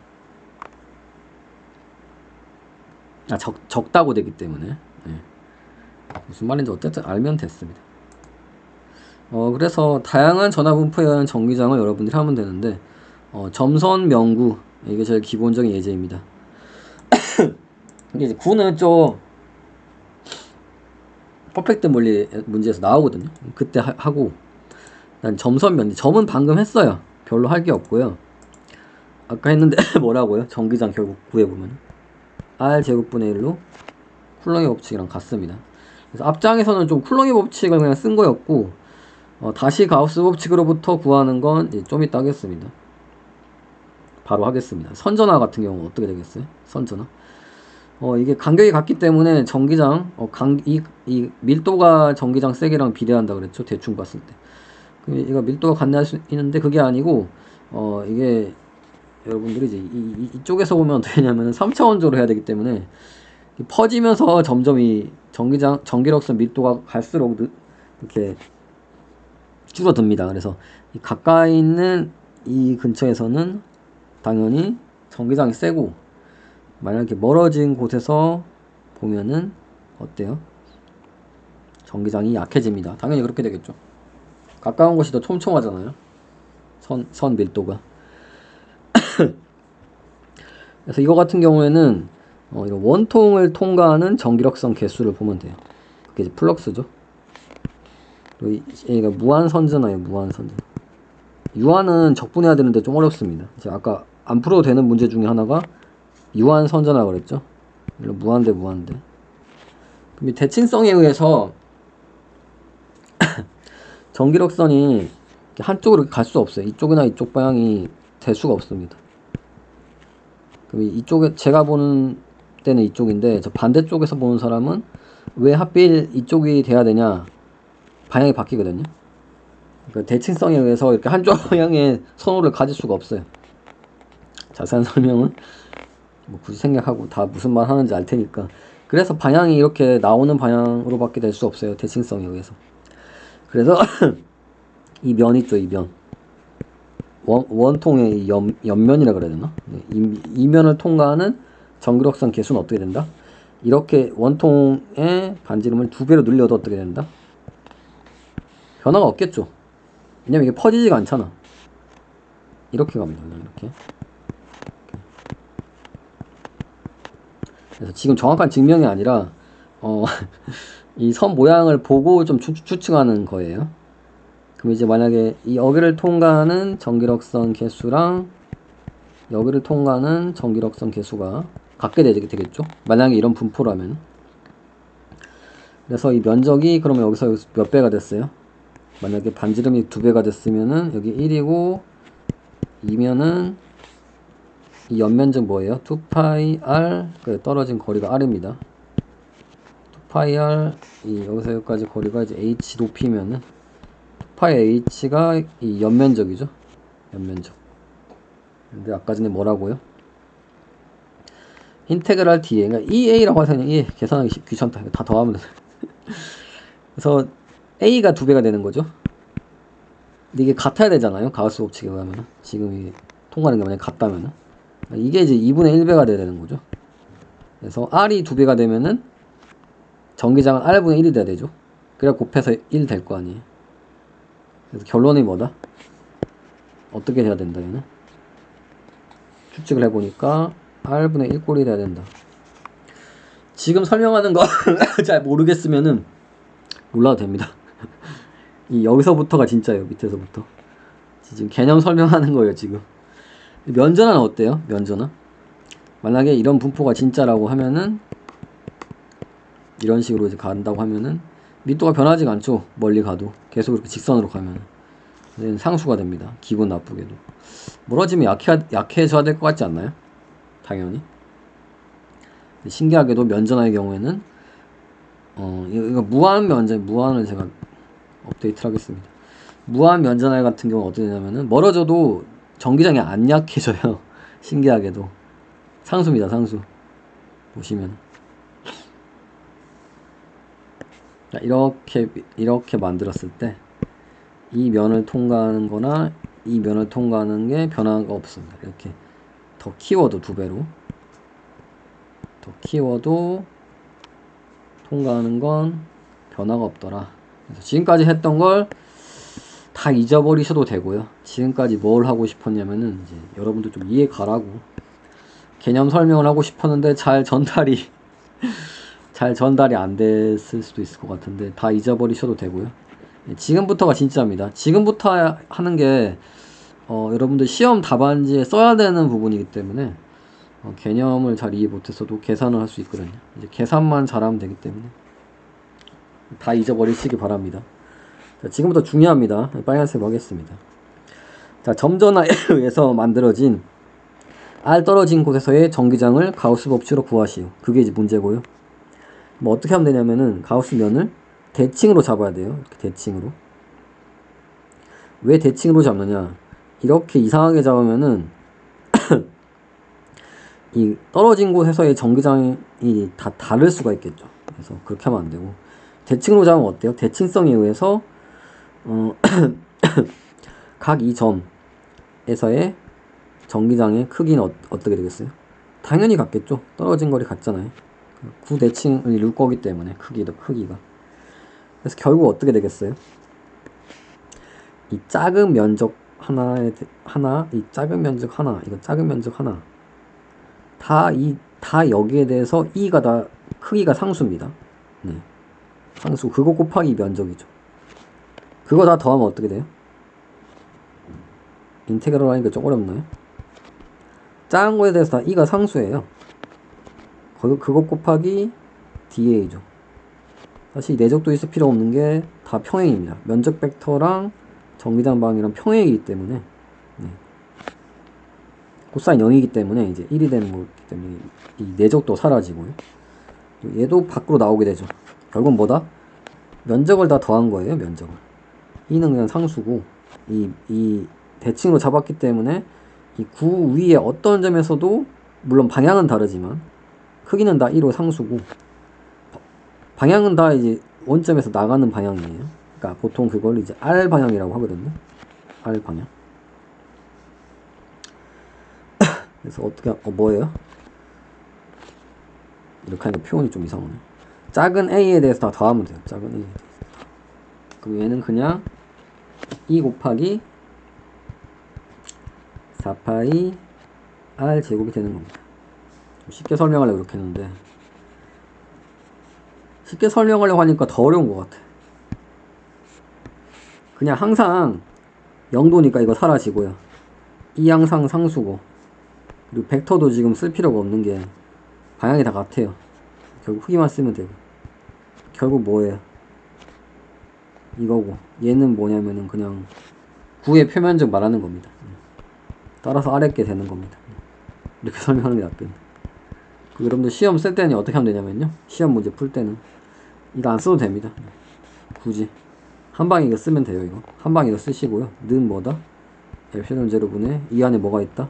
적다고 되기 때문에. 네. 무슨 말인지 어쨌든 알면 됐습니다. 그래서 다양한 전화 분포에 의한 전기장을 여러분들이 하면 되는데 점선 명구, 이게 제일 기본적인 예제입니다. 이제 구는 좀 퍼펙트 물리 문제에서 나오거든요. 그때 하고, 난 점선 면제, 점은 방금 했어요. 별로 할 게 없고요. 아까 했는데 뭐라고요? 전기장 결국 구해보면 R 제곱분의 1로 쿨롱의 법칙이랑 같습니다. 그래서 앞장에서는 좀 쿨롱의 법칙을 그냥 쓴 거였고, 다시 가우스 법칙으로부터 구하는 건 이제 좀 이따 하겠습니다. 바로 하겠습니다. 선전화 같은 경우 어떻게 되겠어요? 선전화. 이게 간격이 같기 때문에 전기장, 이 밀도가 전기장 세기랑 비례한다 그랬죠? 대충 봤을 때. 이거 밀도가 같네 할 수 있는데 그게 아니고, 이게 여러분들이 이제 이쪽에서 보면 어떻게 되냐면 3차원적으로 해야 되기 때문에 퍼지면서 점점 이 전기력선 밀도가 갈수록 이렇게 줄어듭니다. 그래서 이 가까이 있는 이 근처에서는 당연히 전기장이 세고, 만약에 멀어진 곳에서 보면은 어때요? 전기장이 약해집니다. 당연히 그렇게 되겠죠. 가까운 곳이 더 촘촘하잖아요. 선 밀도가. 그래서 이거 같은 경우에는 이런 원통을 통과하는 전기력선 개수를 보면 돼요. 그게 이제 플럭스죠. 얘가 무한선전화예요. 무한선전. 유한은 적분해야 되는데 좀 어렵습니다. 제가 아까 안 풀어도 되는 문제 중에 하나가 유한선전화 그랬죠. 무한대. 그럼 이 대칭성에 의해서 전기력선이 한쪽으로 갈 수 없어요. 이쪽이나 이쪽 방향이 될 수가 없습니다. 그럼 이쪽에 제가 보는 때는 이쪽인데, 저 반대쪽에서 보는 사람은 왜 하필 이쪽이 돼야 되냐, 방향이 바뀌거든요. 그러니까 대칭성에 의해서 이렇게 한쪽 방향의 선호를 가질 수가 없어요. 자세한 설명은 뭐 굳이 생략하고 다 무슨 말 하는지 알 테니까. 그래서 방향이 이렇게 나오는 방향으로밖에 될 수 없어요. 대칭성에 의해서. 그래서 이 면 있죠, 이 면. 원통의 옆면이라 그래야 되나? 네, 이면을 통과하는 정기력선 개수는 어떻게 된다? 이렇게 원통의 반지름을 2배로 늘려도 어떻게 된다? 변화가 없겠죠. 왜냐면 이게 퍼지지가 않잖아. 이렇게 갑니다. 그냥 이렇게. 그래서 지금 정확한 증명이 아니라 이 선 모양을 보고 좀 추측하는 거예요. 그럼 이제 만약에 이 여기를 통과하는 정기력선 개수랑 여기를 통과하는 정기력선 개수가 같게 되겠죠. 만약에 이런 분포라면. 그래서 이 면적이 그러면 여기서 몇 배가 됐어요? 만약에 반지름이 2배가 됐으면은 여기 1이고 2면은 이 옆면적 뭐예요? 2파이 r 떨어진 거리가 r입니다. 2파이 r 이 여기서 여기까지 거리가 이제 h 높이면은 2파이 h가 이 옆면적이죠. 옆면적. 근데 아까 전에 뭐라고요? 인테그랄 dA, 그러니까 EA라고 하세요. 예, 계산하기 귀찮다. 다 더하면 돼. 그래서 A가 2배가 되는 거죠. 근데 이게 같아야 되잖아요. 가우스 법칙에 의하면. 지금 이 통과하는 게 만약에 같다면은. 이게 이제 2분의 1배가 돼야 되는 거죠. 그래서 R이 2배가 되면은 전기장은 R분의 1이 돼야 되죠. 그래야 곱해서 1 될 거 아니에요. 그래서 결론이 뭐다? 어떻게 돼야 된다, 얘는? 추측을 해보니까 R분의 1꼴이 돼야 된다. 지금 설명하는 거 잘 모르겠으면은 몰라도 됩니다. 이 여기서부터가 진짜예요. 밑에서부터. 지금 개념 설명하는 거예요, 지금. 면전화는 어때요? 면전화? 만약에 이런 분포가 진짜라고 하면은 이런 식으로 이제 간다고 하면은密도가 변하지가 않죠. 멀리 가도 계속 이렇게 직선으로 가면 상수가 됩니다. 기분 나쁘게도 멀어지면 약해져야 될 것 같지 않나요? 당연히. 신기하게도 면전화의 경우에는 이거 무한을 제가 업데이트를 하겠습니다. 무한 면전화 같은 경우는 어떻게 되냐면은 멀어져도 전기장이 안 약해져요. 신기하게도 상수입니다. 상수. 보시면 자, 이렇게 만들었을 때 이 면을 통과하는 거나 이 면을 통과하는 게 변화가 없습니다. 이렇게 더 키워도 2배로 더 키워도 통과하는 건 변화가 없더라. 그래서 지금까지 했던 걸 다 잊어버리셔도 되고요. 지금까지 뭘 하고 싶었냐면은 이제 여러분들 좀 이해 가라고 개념 설명을 하고 싶었는데 잘 전달이 안 됐을 수도 있을 것 같은데 다 잊어버리셔도 되고요. 지금부터가 진짜입니다. 지금부터 하는 게 여러분들 시험 답안지에 써야 되는 부분이기 때문에 개념을 잘 이해 못했어도 계산을 할 수 있거든요. 이제 계산만 잘하면 되기 때문에 다 잊어버리시기 바랍니다. 자, 지금부터 중요합니다. 빨간색으로 하겠습니다. 자, 점전화에 의해서 만들어진 R 떨어진 곳에서의 전기장을 가우스 법칙으로 구하시오. 그게 이제 문제고요. 뭐 어떻게 하면 되냐면은 가우스 면을 대칭으로 잡아야 돼요. 이렇게 대칭으로. 왜 대칭으로 잡느냐? 이렇게 이상하게 잡으면은 이 떨어진 곳에서의 전기장이 다 다를 수가 있겠죠. 그래서 그렇게 하면 안 되고 대칭으로 잡으면 어때요? 대칭성에 의해서 각 이 점에서의 전기장의 크기는 어떻게 되겠어요? 당연히 같겠죠. 떨어진 거리 같잖아요. 구대칭을 이룰 거기 때문에 크기가. 그래서 결국 어떻게 되겠어요? 이 작은 면적 이 작은 면적 하나, 이거 작은 면적 하나. 다 여기에 대해서 E가 다 크기가 상수입니다. 네. 상수, 그거 곱하기 면적이죠. 그거 다 더하면 어떻게 돼요? 인테그럴 하니까 좀 어렵나요? 작은 거에 대해서 다 E가 상수예요. 그거 곱하기 DA죠. 사실 내적도 있을 필요 없는 게 다 평행입니다. 면적 벡터랑 전기장 방이랑 평행이기 때문에 코사인 0이기 때문에 이제 1이 되는 거기 때문에 이 내적도 사라지고요. 얘도 밖으로 나오게 되죠. 결국 뭐다? 면적을 다 더한 거예요. 면적을. E는 그냥 상수고 이 대칭으로 잡았기 때문에 이 구 위에 어떤 점에서도 물론 방향은 다르지만 크기는 다 1호 상수고 방향은 다 이제 원점에서 나가는 방향이에요. 그러니까 보통 그걸 이제 R 방향이라고 하거든요. R 방향. 그래서 어떻게 뭐예요? 이렇게 하니까 표현이 좀 이상하네. 작은 a에 대해서 다 더하면 돼요. 작은 a에 대해서. 그럼 얘는 그냥 2 곱하기 4파이 r 제곱이 되는 겁니다. 쉽게 설명하려고 이렇게 했는데 쉽게 설명하려고 하니까 더 어려운 것 같아. 그냥 항상 0도니까 이거 사라지고요. 이 항상 상수고, 그리고 벡터도 지금 쓸 필요가 없는 게 방향이 다 같아요. 결국 크기만 쓰면 되고. 결국 뭐예요? 이거고, 얘는 뭐냐면은 그냥 구의 표면적 말하는 겁니다. 따라서 아랫게 되는 겁니다. 이렇게 설명하는 게 낫겠네. 여러분들 시험 쓸 때는 어떻게 하면 되냐면요, 시험 문제 풀 때는 이거 안 써도 됩니다. 굳이 한 방에 이거 쓰면 돼요. 이거 한 방에 이거 쓰시고요. 는 뭐다? 엡실론 제로분의 이 안에 뭐가 있다?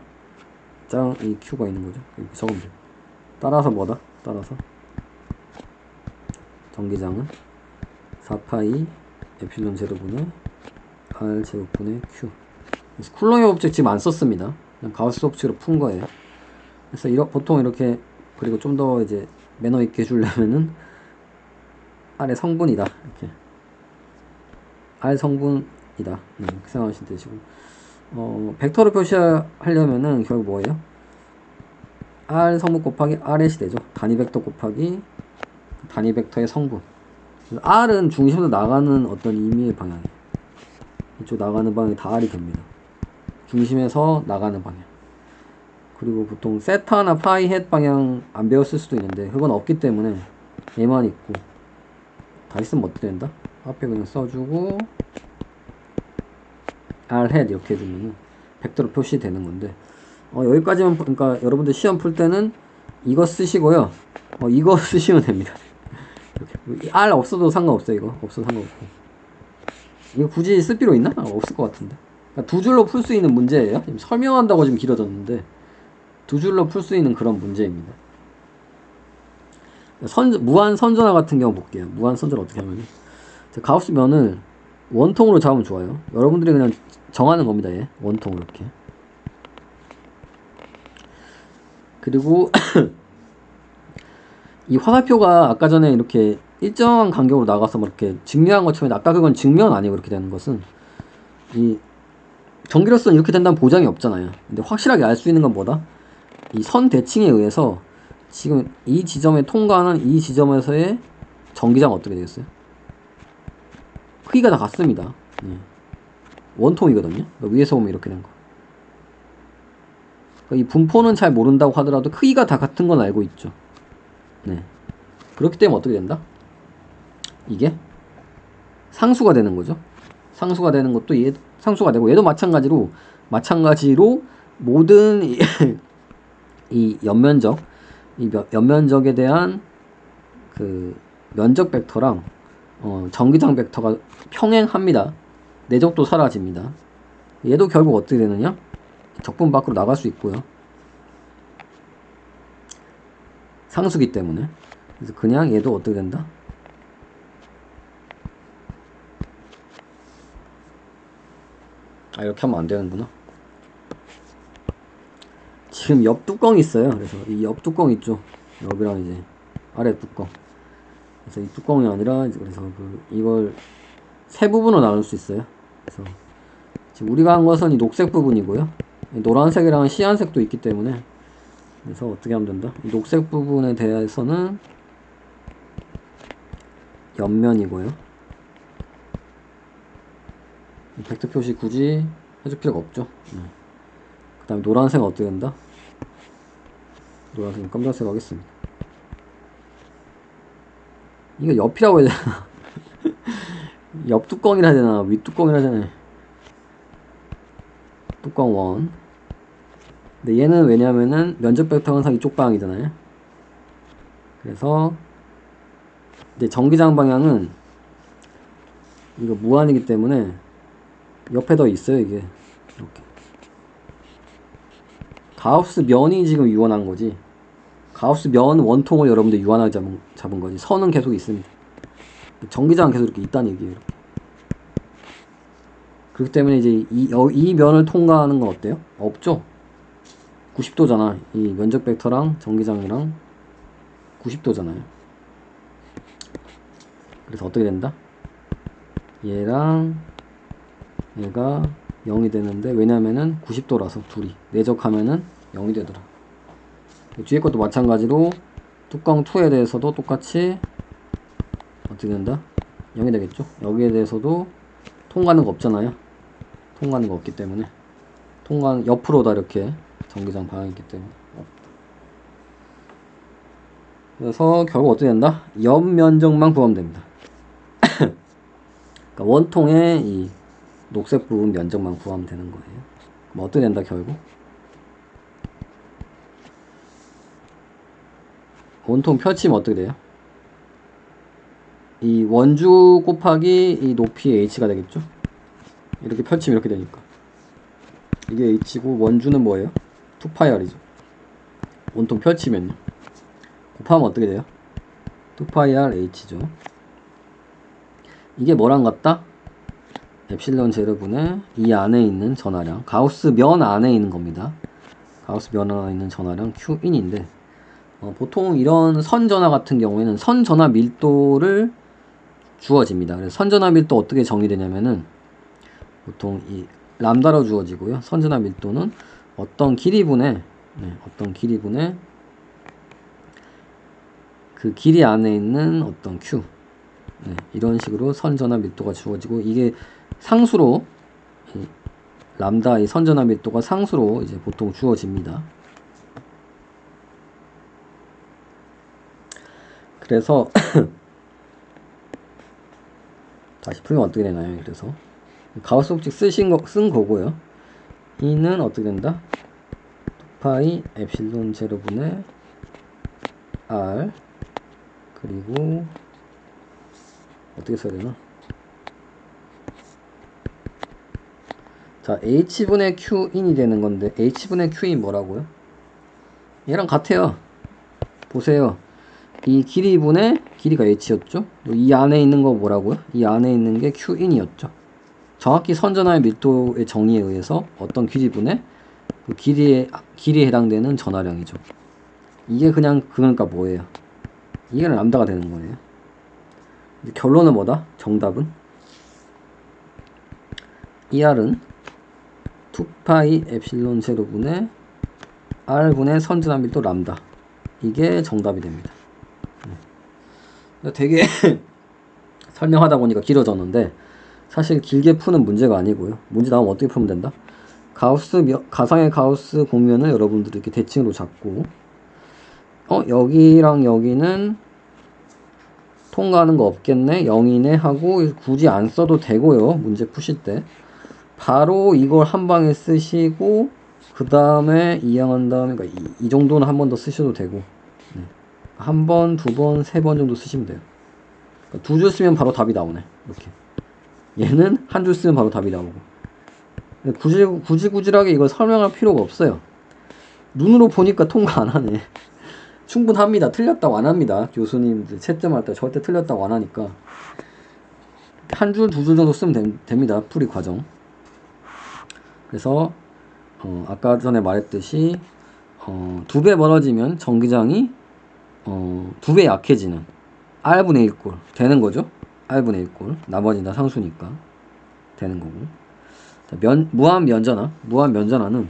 짱 이 q가 있는 거죠. 이렇게 적으면 돼요. 따라서 뭐다? 따라서 전기장은 4파이 엡실론 제로분의 r 제곱분의 q. 그래서 쿨롱의 법칙 지금 안 썼습니다. 그냥 가우스 법칙으로 푼 거예요. 그래서 보통 이렇게, 그리고 좀 더 이제 매너 있게 해주려면은 R의 성분이다, 이렇게 R 성분이다, 이렇게 생각하시면 되시고, 벡터로 표시하려면은 결국 뭐예요? R 성분 곱하기 R이 되죠. 단위 벡터 곱하기 단위 벡터의 성분. R은 중심에서 나가는 어떤 임의의 방향이에요. 이쪽 나가는 방향이 다 R이 됩니다. 중심에서 나가는 방향. 그리고 보통 세타나 파이 헷 방향 안 배웠을 수도 있는데 그건 없기 때문에 얘만 있고, 다 있으면 어떻게 된다? 앞에 그냥 써주고 R 헷 이렇게 해주면 벡터로 표시되는 건데, 여기까지만, 그러니까 여러분들 시험 풀 때는 이거 쓰시고요. 이거 쓰시면 됩니다. 이렇게. R 없어도 상관없어요. 이거 없어도 상관없고. 이거 굳이 쓸 필요 있나? 없을 것 같은데. 그러니까 두 줄로 풀 수 있는 문제예요. 지금 설명한다고 지금 길어졌는데 두 줄로 풀 수 있는 그런 문제입니다. 무한 선전화 같은 경우 볼게요. 무한 선전화 어떻게 하면, 가우스 면을 원통으로 잡으면 좋아요. 여러분들이 그냥 정하는 겁니다. 얘 원통으로 이렇게. 그리고 이 화살표가 아까 전에 이렇게 일정한 간격으로 나가서 막 이렇게 증명한 것처럼, 아까 그건 증명 아니고 이렇게 되는 것은, 이 전기로서는 이렇게 된다는 보장이 없잖아요. 근데 확실하게 알 수 있는 건 뭐다? 이 선 대칭에 의해서 지금 이 지점에 통과하는 이 지점에서의 전기장은 어떻게 되겠어요? 크기가 다 같습니다. 원통이거든요. 그러니까 위에서 보면 이렇게 된 거. 그러니까 이 분포는 잘 모른다고 하더라도 크기가 다 같은 건 알고 있죠. 네. 그렇기 때문에 어떻게 된다? 이게 상수가 되는 거죠. 상수가 되는 것도 얘 상수가 되고, 얘도 마찬가지로 모든 이 옆면적, 옆면적에 대한 그 면적 벡터랑 전기장 벡터가 평행합니다. 내적도 사라집니다. 얘도 결국 어떻게 되느냐? 적분 밖으로 나갈 수 있고요. 상수기 때문에. 그래서 그냥 얘도 어떻게 된다? 이렇게 하면 안 되는구나. 지금 옆 뚜껑이 있어요. 그래서 이 옆 뚜껑 있죠. 옆이랑 이제 아래 뚜껑. 그래서 이 뚜껑이 아니라, 그래서 이걸 세 부분으로 나눌 수 있어요. 그래서 지금 우리가 한 것은 이 녹색 부분이고요. 이 노란색이랑 시안색도 있기 때문에, 그래서 어떻게 하면 된다? 이 녹색 부분에 대해서는 옆면이고요. 벡터 표시 굳이 해줄 필요가 없죠. 그 다음에 노란색은 어떻게 된다? 노란색은 검정색 하겠습니다. 이거 옆이라고 해야 되나? 옆 뚜껑이라 해야 되나? 윗 뚜껑이라 해야 되나? 뚜껑 1. 근데 얘는 왜냐면은 면적 벡터가 항상 이쪽 방향이잖아요. 그래서 이제 전기장 방향은 이거 무한이기 때문에 옆에 더 있어요. 이게 이렇게 가우스 면이 지금 유한한 거지, 가우스 면 원통을 여러분들 유한하게 잡은 거지. 선은 계속 있습니다. 전기장은 계속 이렇게 있다는 얘기예요. 이렇게. 그렇기 때문에 이제 이 면을 통과하는 건 어때요? 없죠. 90도잖아. 이 면적 벡터랑 전기장이랑 90도잖아요. 그래서 어떻게 된다? 얘랑 얘가 0이 되는데, 왜냐면은 90도라서 둘이 내적하면은 0이 되더라. 뒤에 것도 마찬가지로 뚜껑 2에 대해서도 똑같이 어떻게 된다? 0이 되겠죠? 여기에 대해서도 통과하는 거 없잖아요. 통과하는 거 없기 때문에, 통과는 옆으로다. 이렇게 전기장 방향이 있기 때문에 없다. 그래서 결국 어떻게 된다? 옆 면적만 구하면 됩니다. 그러니까 원통의 이 녹색 부분 면적만 구하면 되는 거예요. 그럼 어떻게 된다 결국? 원통 펼치면 어떻게 돼요? 이 원주 곱하기 이 높이 h가 되겠죠? 이렇게 펼치면 이렇게 되니까 이게 h고, 원주는 뭐예요? 2πr이죠. 원통 펼치면요. 곱하면 어떻게 돼요? 2πr h죠. 이게 뭐랑 같다? 엡실론 제로분의 이 안에 있는 전하량, 가우스 면 안에 있는 겁니다. 가우스 면 안에 있는 전하량 Q인인데, 보통 이런 선전하 같은 경우에는 선전하 밀도를 주어집니다. 그래서 선전하 밀도 어떻게 정의되냐면은 보통 이 람다로 주어지고요. 선전하 밀도는 어떤 길이분의 그 길이 안에 있는 어떤 Q, 이런 식으로 선전하 밀도가 주어지고, 이게 상수로 람다, 이 선전하 밀도가 상수로 이제 보통 주어집니다. 그래서 다시 풀면 어떻게 되나요? 그래서 가우스 법칙 쓴 거고요. 이는 어떻게 된다? 2파이 엡실론 제로분의 r, 그리고 어떻게 써야 되나? 자, h분의 q인이 되는 건데, h분의 q인 뭐라고요? 얘랑 같아요. 보세요. 이 길이분의 길이가 h였죠? 이 안에 있는 거 뭐라고요? 이 안에 있는 게 q인이었죠. 정확히 선전하의 밀도의 정의에 의해서 어떤 길이분의 그 길이에 해당되는 전하량이죠. 이게 그러니까 뭐예요? 이게 람다가 되는 거예요. 결론은 뭐다? 정답은 ER은 2파이 엡실론 제로분의 R분의 선전한 밀도 람다. 이게 정답이 됩니다. 되게 설명하다 보니까 길어졌는데, 사실 길게 푸는 문제가 아니고요. 문제 나오면 어떻게 풀면 된다? 가상의 가우스 공면을 여러분들이 이렇게 대칭으로 잡고, 여기랑 여기는 통과하는 거 없겠네, 0이네 하고 굳이 안 써도 되고요. 문제 푸실 때 바로 이걸 한 방에 쓰시고, 그 다음에 이항한 다음에, 그러니까 이 정도는 한 번 더 쓰셔도 되고, 한 번, 두 번, 세 번 정도 쓰시면 돼요. 그러니까 두 줄 쓰면 바로 답이 나오네. 이렇게. 얘는 한 줄 쓰면 바로 답이 나오고. 구질구질하게 이걸 설명할 필요가 없어요. 눈으로 보니까 통과 안 하네. 충분합니다. 틀렸다고 안 합니다. 교수님들 채점할 때 절대 틀렸다고 안 하니까 한 줄, 두 줄 정도 쓰면 됩니다. 풀이 과정. 그래서 아까 전에 말했듯이 2배 멀어지면 전기장이 2배 약해지는 R분의 1꼴 되는 거죠. R분의 1꼴. 나머지는 다 상수니까 되는 거고. 자, 무한 면전하는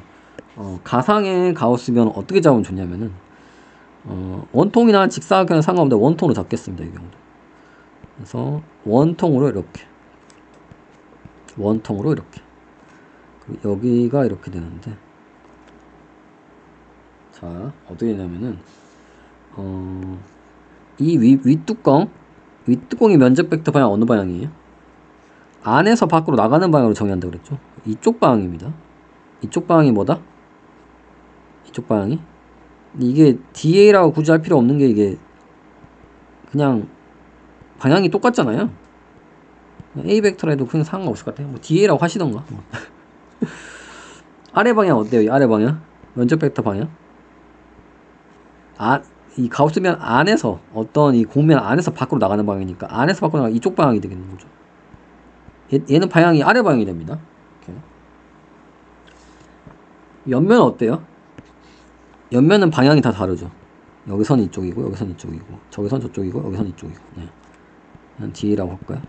가상의 가우스면은 어떻게 잡으면 좋냐면은 원통이나 직사각형은 상관없는데 원통으로 잡겠습니다. 이 경우도. 그래서 원통으로 이렇게 여기가 이렇게 되는데, 자, 어떻게 되냐면은 이 윗뚜껑의 면적 벡터 방향 어느 방향이에요? 안에서 밖으로 나가는 방향으로 정의한다 그랬죠. 이쪽 방향입니다. 이쪽 방향이 뭐다? 이쪽 방향이, 이게 DA라고 굳이 할 필요 없는 게, 이게 그냥 방향이 똑같잖아요. A 벡터라 해도 그냥 상관없을 것 같아요. 뭐 DA라고 하시던가. 아래 방향 어때요? 이 아래 방향 면적 벡터 방향, 이 가우스면 안에서, 어떤 이 공면 안에서 밖으로 나가는 방향이니까 안에서 밖으로 나가 이쪽 방향이 되겠는 거죠. 얘는 방향이 아래 방향이 됩니다. 이렇게. 옆면 어때요? 옆면은 방향이 다 다르죠. 여기선 이쪽이고 여기선 이쪽이고 저기선 저쪽이고 여기선 이쪽이고. 네. 그냥 DA라고 할까요?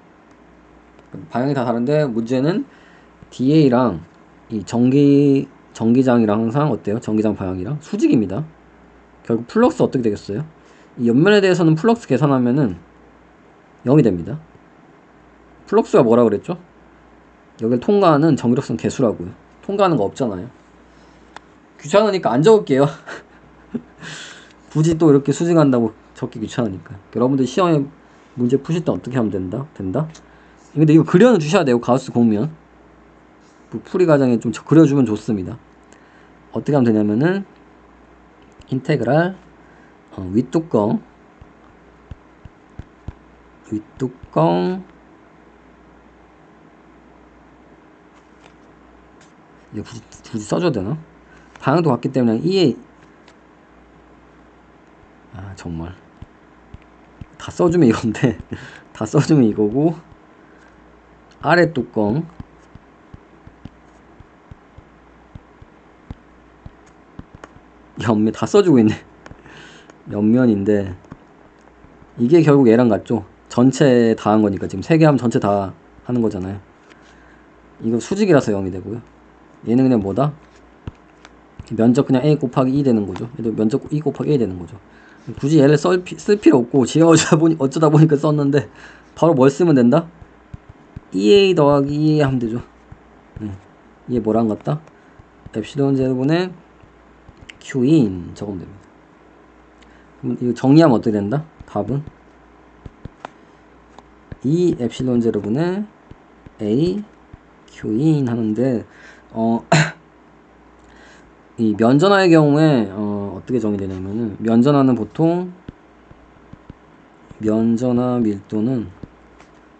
방향이 다 다른데 문제는 DA랑 이 전기장이랑 항상 어때요? 전기장 방향이랑 수직입니다. 결국 플럭스 어떻게 되겠어요? 이 옆면에 대해서는 플럭스 계산하면은 0이 됩니다. 플럭스가 뭐라 그랬죠? 여기를 통과하는 정기력선 개수라고요. 통과하는 거 없잖아요. 귀찮으니까 안 적을게요. 굳이 또 이렇게 수직한다고 적기 귀찮으니까. 여러분들 시험에 문제 푸실 때 어떻게 하면 된다? 근데 이거 그려는 주셔야 돼요. 가우스 공면. 풀이 과정에 좀 그려주면 좋습니다. 어떻게 하면 되냐면은 인테그랄 윗뚜껑 이거 굳이 써줘야 되나? 방향도 같기 때문에 정말 다 써주면 이건데 다 써주면 이거고 아래 뚜껑 옆면 다 써주고 있네. 옆면인데 이게 결국 얘랑 같죠? 전체 다 한 거니까 지금 3개 하면 전체 다 하는 거잖아요. 이거 수직이라서 0이 되고요. 얘는 그냥 뭐다? 면적 그냥 a 곱하기 2 되는 거죠. 얘도 면적 2 곱하기 1 되는 거죠. 굳이 얘를 쓸 필요 없고 제가 어쩌다 보니까 썼는데 바로 뭘 쓰면 된다? 2a 더하기 2a 하면 되죠. 네. 이게 뭐랑 같다? 엡실론 제곱분의 q인 적으면 됩니다. 그럼 이거 정리하면 어떻게 된다? 답은 2 엡실론 제곱분의 a q인 하는데 이 면전화의 경우에 어떻게 정의되냐면은 면전화는 보통 면전화 밀도는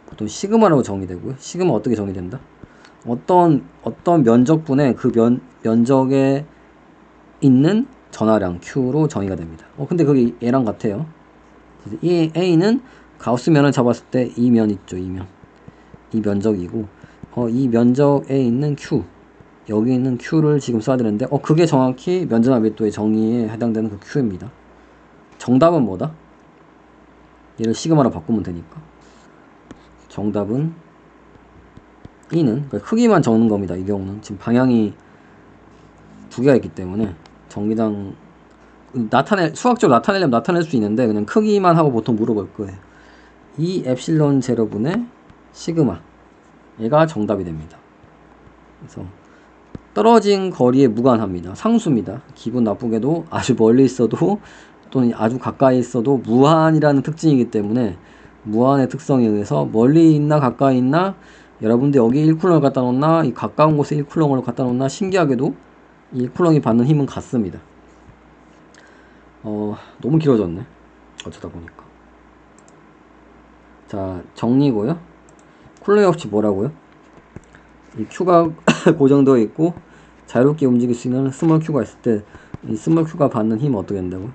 보통 시그마라고 정의되고요. 시그마 어떻게 정의된다? 어떤 면적분의 그 면적에 있는 전하량 Q로 정의가 됩니다. 근데 그게 얘랑 같아요. 이 A는 가우스면을 잡았을 때 이 면 있죠, 이 면적이고 이 면적에 있는 Q 여기 있는 Q를 지금 써야 되는데 그게 정확히 면전화 밀도의 정의에 해당되는 그 Q입니다. 정답은 뭐다? 얘를 시그마로 바꾸면 되니까 정답은 E는 그러니까 크기만 적는 겁니다. 이 경우는 지금 방향이 두 개가 있기 때문에 전기장 수학적으로 나타내려면 나타낼 수 있는데 그냥 크기만 하고 보통 물어볼 거예요. 이 엡실론 제로분의 시그마 얘가 정답이 됩니다. 그래서 떨어진 거리에 무관합니다. 상수입니다. 기분 나쁘게도 아주 멀리 있어도 또는 아주 가까이 있어도 무한이라는 특징이기 때문에 무한의 특성에 의해서 멀리 있나 가까이 있나 여러분들 여기 1쿨럼을 갖다 놓나 이 가까운 곳에 1쿨럼을 갖다 놓나 신기하게도 1쿨럼이 받는 힘은 같습니다. 너무 길어졌네. 어쩌다 보니까. 자, 정리고요. 쿨럼의 법칙 뭐라고요? 이 Q가 고정되어 있고 자유롭게 움직일 수 있는 스몰 Q가 있을 때 이 스몰 Q가 받는 힘은 어떻게 된다고요?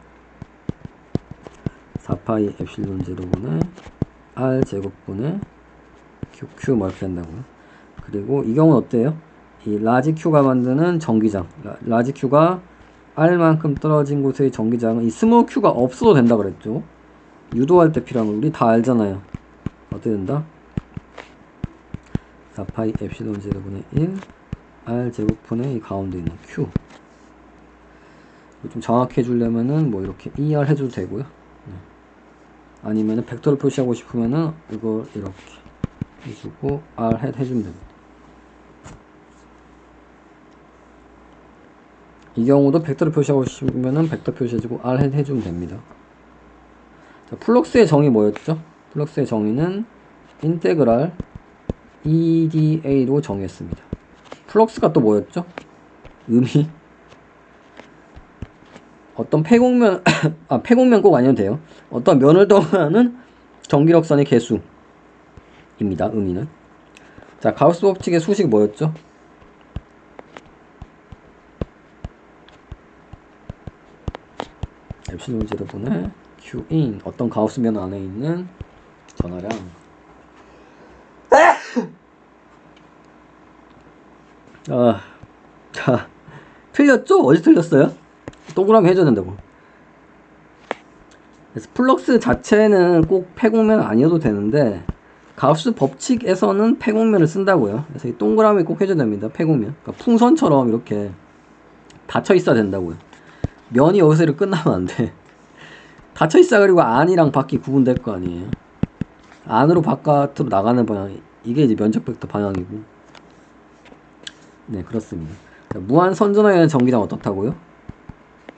4파이 엡실론 제로분의 R 제곱분의 QQ 뭐 이렇게 된다고요. 그리고 이 경우는 어때요? 이 라지 Q가 만드는 전기장 라지 Q가 R만큼 떨어진 곳의 전기장은 이 스몰 Q가 없어도 된다 그랬죠. 유도할 때 필요한 거 우리 다 알잖아요. 어떻게 된다? 4파이 엡실론 제로분의 1 R 제곱분의 이 가운데 있는 Q 좀 정확히 해주려면은 뭐 이렇게 ER 해줘도 되고요. 아니면은 벡터를 표시하고 싶으면은 이걸 이렇게 해주고 R 해주면 됩니다. 이 경우도 벡터를 표시하고 싶으면은 벡터 표시해주고 R 해주면 됩니다. 자, 플럭스의 정의 뭐였죠? 플럭스의 정의는 인테그랄 EDA로 정의했습니다. 플럭스가 또 뭐였죠? 의미? 어떤 폐곡면, 폐곡면 꼭 아니어도 돼요. 어떤 면을 떠나는 전기력선의 개수입니다. 의미는. 자, 가우스 법칙의 수식이 뭐였죠? 엡실론 제로분의 Q인 어떤 가우스면 안에 있는 전하량. 자, 틀렸죠? 어디 틀렸어요? 동그라미 해줘야 된다고. 그래서 플럭스 자체는 꼭 폐곡면 아니어도 되는데 가우스 법칙에서는 폐곡면을 쓴다고요. 그래서 이 동그라미 꼭 해줘야 됩니다. 폐곡면. 그러니까 풍선처럼 이렇게 닫혀 있어야 된다고요. 면이 여기서 이렇게 끝나면 안 돼. 닫혀 있어. 그리고 안이랑 밖이 구분될 거 아니에요. 안으로 바깥으로 나가는 방향, 이게 이제 면적 벡터 방향이고. 네, 그렇습니다. 무한 선전하는 전기장 어떻다고요?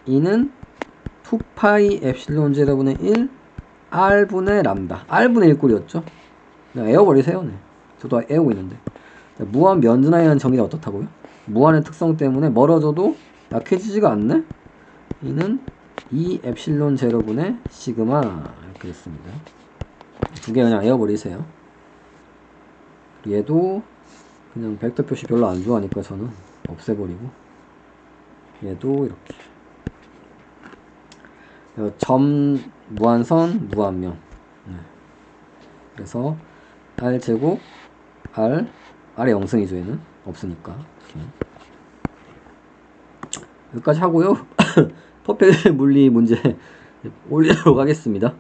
이는 2파이 엡실론 제곱분의 1 R분의 람다. R분의 1 꼴이었죠? 그냥 에어버리세요. 네. 저도 에우고 있는데. 무한 면전하는 전기장 어떻다고요? 무한의 특성 때문에 멀어져도 약해지지가 않네? 이는 2 엡실론 제로분의 시그마. 이렇게 됐습니다. 두 개 그냥 에어버리세요. 얘도 그냥 벡터 표시 별로 안 좋아하니까 저는 없애버리고, 얘도 이렇게 점 무한선 무한면. 네. 그래서 R 제곱 R의 영승이죠. 얘는 없으니까. 이렇게. 여기까지 하고요. 퍼펙트 물리 문제 올리도록 하겠습니다.